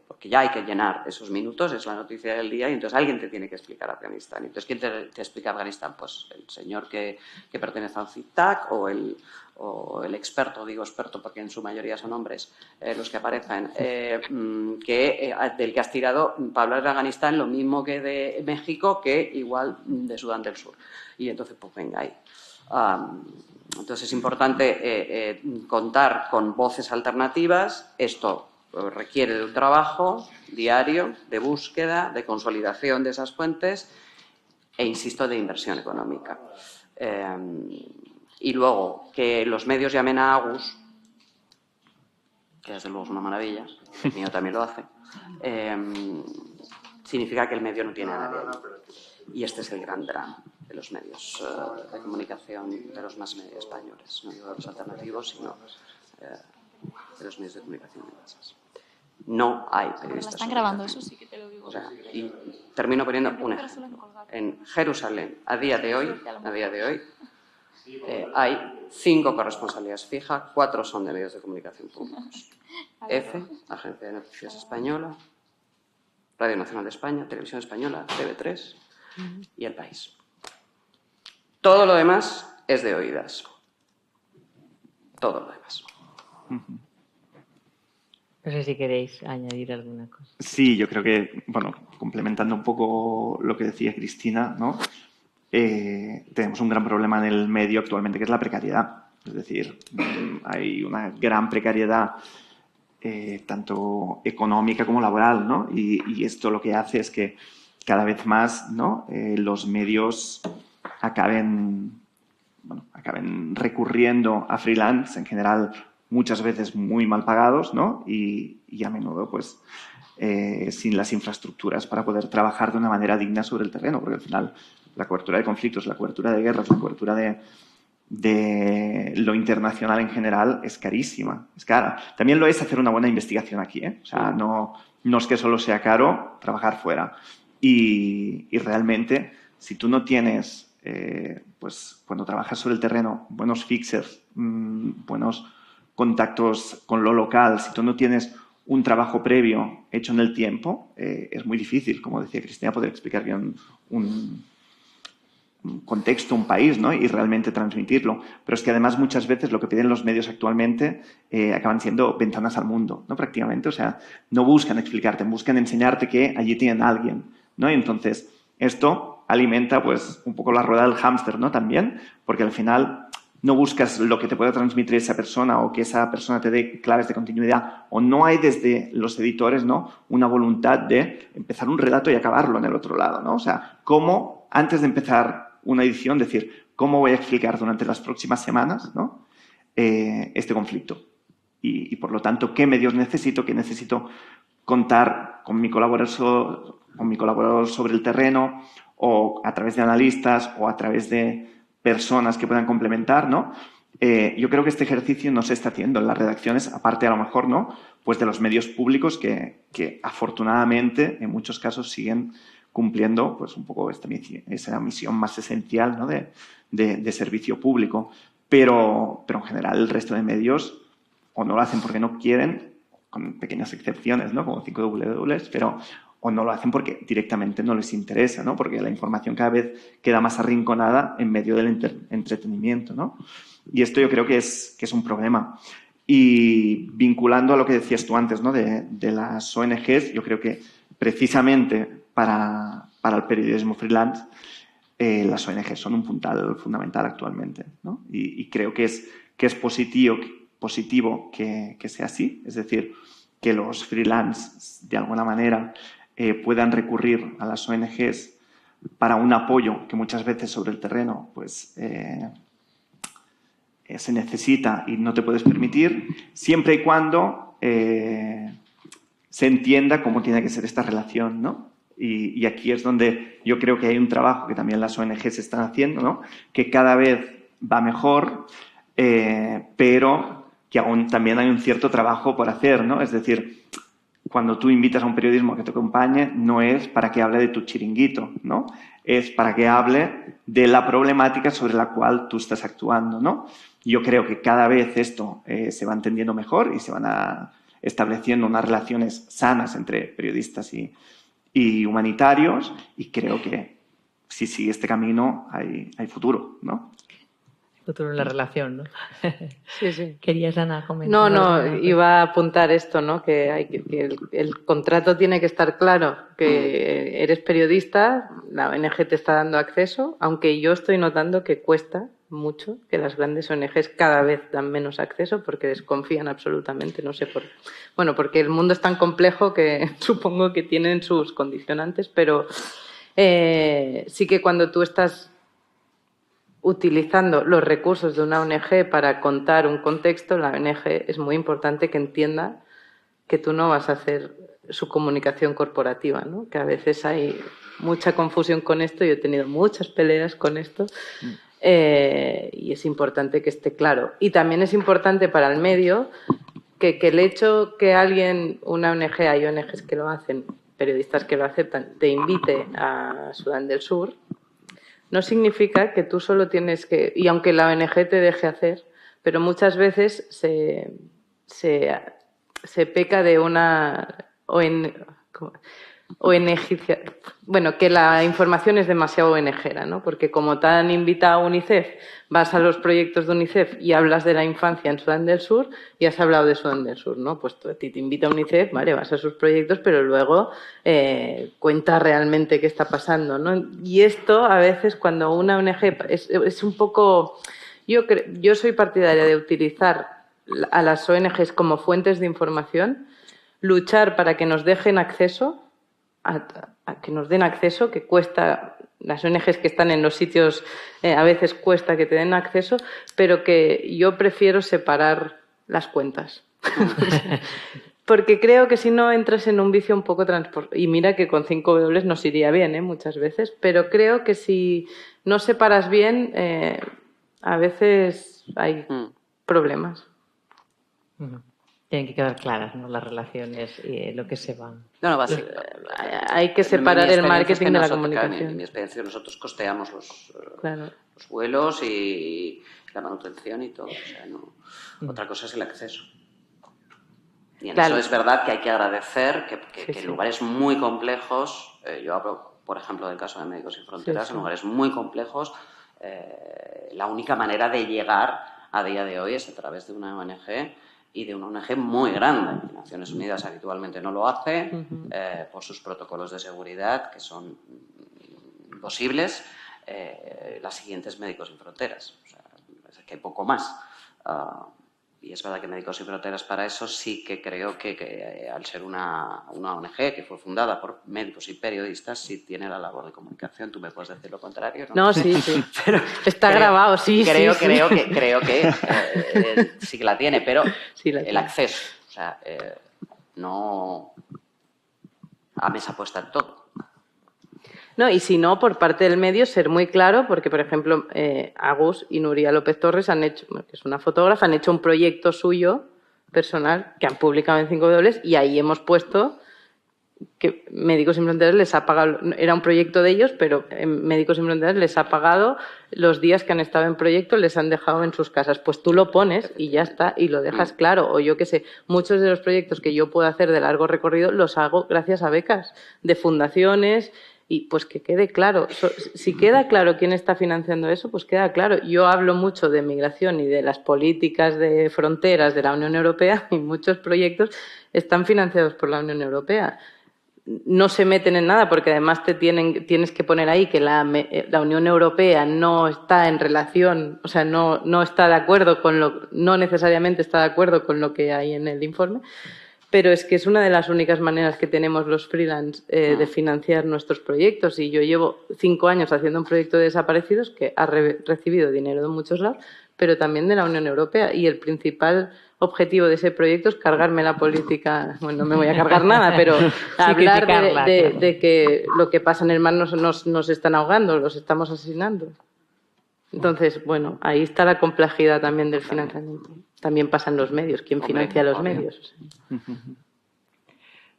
porque ya hay que llenar esos minutos, es la noticia del día, y entonces alguien te tiene que explicar Afganistán. Entonces, ¿quién te explica Afganistán? Pues el señor que pertenece a un think tank o el experto, digo experto porque en su mayoría son hombres los que aparecen, del que has tirado para hablar de Afganistán lo mismo que de México, que igual de Sudán del Sur. Y entonces, pues venga ahí. Entonces es importante contar con voces alternativas. Esto requiere de un trabajo diario, de búsqueda, de consolidación de esas fuentes e, insisto, de inversión económica. Y luego, que los medios llamen a Agus, que desde luego es una maravilla, el mío también lo hace, significa que el medio no tiene a nadie ahí. Y este es el gran drama de los medios de comunicación, de los más medios españoles, no digo de los alternativos, sino de los medios de comunicación de masas. No hay periodistas. Están grabando, eso sí que te lo digo. O sea, y termino poniendo un ejemplo. En Jerusalén, a día de hoy, hay 5 corresponsalías fijas, 4 son de medios de comunicación públicos. EFE, Agencia de Noticias Española, Radio Nacional de España, Televisión Española, TV3 y El País. Todo lo demás es de oídas. Todo lo demás. No sé si queréis añadir alguna cosa. Sí, yo creo que, bueno, complementando un poco lo que decía Cristina, ¿no? Tenemos un gran problema en el medio actualmente, que es la precariedad. Es decir, hay una gran precariedad tanto económica como laboral, ¿no? Y esto lo que hace es que cada vez más, ¿no? Los medios acaben recurriendo a freelance, en general muchas veces muy mal pagados, ¿no? Y a menudo, pues, sin las infraestructuras para poder trabajar de una manera digna sobre el terreno, porque al final la cobertura de conflictos, la cobertura de guerras, la cobertura de lo internacional en general es carísima, es cara. También lo es hacer una buena investigación aquí, ¿eh? O sea, no es que solo sea caro trabajar fuera. Y realmente, si tú no tienes, pues cuando trabajas sobre el terreno, buenos fixers, buenos contactos con lo local, si tú no tienes un trabajo previo hecho en el tiempo, es muy difícil, como decía Cristina, poder explicar bien un contexto, un país, ¿no? Y realmente transmitirlo. Pero es que además muchas veces lo que piden los medios actualmente acaban siendo ventanas al mundo, ¿no? Prácticamente, o sea, no buscan explicarte, buscan enseñarte que allí tienen a alguien, ¿no? Y entonces esto alimenta pues un poco la rueda del hámster, ¿no? También, porque al final no buscas lo que te pueda transmitir esa persona o que esa persona te dé claves de continuidad, o no hay desde los editores, ¿no? Una voluntad de empezar un relato y acabarlo en el otro lado, ¿no? O sea, cómo antes de empezar una edición decir cómo voy a explicar durante las próximas semanas, ¿no? Este conflicto y por lo tanto qué medios necesito, que necesito contar con mi colaborador sobre el terreno o a través de analistas o a través de personas que puedan complementar, ¿no? Yo creo que este ejercicio no se está haciendo en las redacciones, aparte a lo mejor, ¿no? Pues de los medios públicos que afortunadamente en muchos casos siguen cumpliendo pues un poco esa misión más esencial, ¿no? de servicio público. Pero en general el resto de medios o no lo hacen porque no quieren, con pequeñas excepciones, ¿no? Como 5W, pero o no lo hacen porque directamente no les interesa, ¿no? Porque la información cada vez queda más arrinconada en medio del entretenimiento, ¿no? Y esto yo creo que es un problema. Y vinculando a lo que decías tú antes, ¿no? De las ONGs, yo creo que precisamente para el periodismo freelance las ONGs son un puntal fundamental actualmente, ¿no? Y creo que es positivo que sea así, es decir, que los freelance de alguna manera puedan recurrir a las ONGs para un apoyo que muchas veces sobre el terreno pues se necesita y no te puedes permitir, siempre y cuando se entienda cómo tiene que ser esta relación, ¿no? Y aquí es donde yo creo que hay un trabajo que también las ONGs están haciendo, ¿no? Que cada vez va mejor, pero que aún también hay un cierto trabajo por hacer, ¿no? Es decir, cuando tú invitas a un periodismo que te acompañe, no es para que hable de tu chiringuito, ¿no? Es para que hable de la problemática sobre la cual tú estás actuando, ¿no? Yo creo que cada vez esto se va entendiendo mejor y se van estableciendo unas relaciones sanas entre periodistas y humanitarios, y creo que si sigue este camino hay futuro, ¿no? Futuro en la relación, ¿no? Sí, sí. ¿Querías, Ana, comentar? No, iba a apuntar esto, ¿no? Que el contrato tiene que estar claro, que eres periodista, la ONG te está dando acceso, aunque yo estoy notando que cuesta mucho, que las grandes ONGs cada vez dan menos acceso porque desconfían absolutamente, no sé por... Bueno, porque el mundo es tan complejo que supongo que tienen sus condicionantes, pero sí que cuando tú estás utilizando los recursos de una ONG para contar un contexto, la ONG es muy importante que entienda que tú no vas a hacer su comunicación corporativa, ¿no? Que a veces hay mucha confusión con esto, yo he tenido muchas peleas con esto, y es importante que esté claro. Y también es importante para el medio que el hecho que alguien, una ONG, hay ONGs que lo hacen, periodistas que lo aceptan, te invite a Sudán del Sur, no significa que tú solo tienes que... Y aunque la ONG te deje hacer, pero muchas veces se peca de una ONG... Bueno, que la información es demasiado ONGera, ¿no? Porque como te han invitado a UNICEF, vas a los proyectos de UNICEF y hablas de la infancia en Sudán del Sur y has hablado de Sudán del Sur, ¿no? Pues a ti te invita a UNICEF, vale, vas a sus proyectos, pero luego cuenta realmente qué está pasando, ¿no? Y esto a veces cuando una ONG es un poco... Yo soy partidaria de utilizar a las ONGs como fuentes de información, luchar para que nos dejen acceso, a que nos den acceso, que cuesta, las ONGs que están en los sitios a veces cuesta que te den acceso, pero que yo prefiero separar las cuentas. Porque creo que si no entras en un vicio un poco y mira que con 5W nos iría bien, muchas veces, pero creo que si no separas bien, a veces hay problemas. Tienen que quedar claras, ¿no?, las relaciones y lo que se van. No, hay que separar el marketing de la comunicación. En mi experiencia, nosotros costeamos los vuelos y la manutención y todo. O sea, otra cosa es el acceso. Y en eso es verdad que hay que agradecer que en lugares muy complejos, yo hablo, por ejemplo, del caso de Médicos Sin Fronteras, en lugares muy complejos, la única manera de llegar a día de hoy es a través de una ONG y de una ONG muy grande. Naciones Unidas habitualmente no lo hace por sus protocolos de seguridad, que son imposibles. Las siguientes Médicos Sin Fronteras. O sea, es que hay poco más. Y es verdad que Médicos Sin Fronteras para eso sí que creo que al ser una ONG que fue fundada por médicos y periodistas, sí tiene la labor de comunicación. Tú me puedes decir lo contrario, ¿no? No, sí. Pero está grabado, sí. Creo que sí que la tiene, pero sí el acceso. O sea, no a mesa puesta en todo. No, y si no, por parte del medio, ser muy claro, porque, por ejemplo, Agus y Nuria López Torres han hecho, que es una fotógrafa, han hecho un proyecto suyo, personal, que han publicado en 5W, y ahí hemos puesto que Médicos Sin Fronteras les ha pagado, era un proyecto de ellos, pero Médicos Sin Fronteras les ha pagado los días que han estado en proyecto, les han dejado en sus casas. Pues tú lo pones y ya está, y lo dejas claro. O yo qué sé, muchos de los proyectos que yo puedo hacer de largo recorrido los hago gracias a becas de fundaciones. Y pues que quede claro, si queda claro quién está financiando eso, pues queda claro. Yo hablo mucho de migración y de las políticas de fronteras de la Unión Europea y muchos proyectos están financiados por la Unión Europea. No se meten en nada porque además tienes que poner ahí que la Unión Europea no está en relación, o sea, no está de acuerdo no necesariamente está de acuerdo con lo que hay en el informe. Pero es que es una de las únicas maneras que tenemos los freelance de financiar nuestros proyectos. Y yo llevo 5 años haciendo un proyecto de desaparecidos que ha recibido dinero de muchos lados, pero también de la Unión Europea. Y el principal objetivo de ese proyecto es cargarme la política. Bueno, no me voy a cargar nada, pero hablar de que lo que pasa en el mar nos están ahogando, los estamos asesinando. Entonces, bueno, ahí está la complejidad también del financiamiento. También pasan los medios. ¿Quién financia los medios?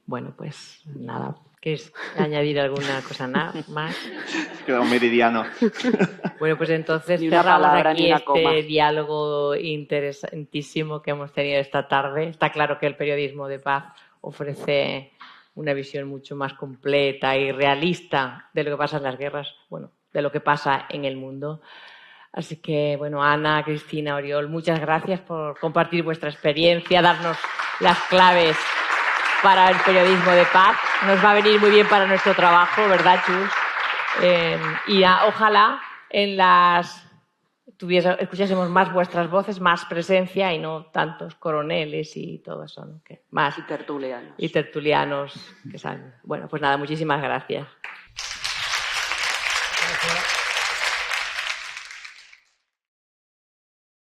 Bueno, pues nada. ¿Quieres añadir alguna cosa más? Queda un meridiano. Bueno, pues entonces cerramos aquí este diálogo interesantísimo que hemos tenido esta tarde. Está claro que el periodismo de paz ofrece una visión mucho más completa y realista de lo que pasa en las guerras, bueno, de lo que pasa en el mundo. Así que, bueno, Ana, Cristina, Oriol, muchas gracias por compartir vuestra experiencia, darnos las claves para el periodismo de paz. Nos va a venir muy bien para nuestro trabajo, ¿verdad, Chus? Y ojalá escuchásemos más vuestras voces, más presencia y no tantos coroneles y todo eso, ¿no? Más y tertulianos. Y tertulianos que salen. Bueno, pues nada, muchísimas gracias. Gracias.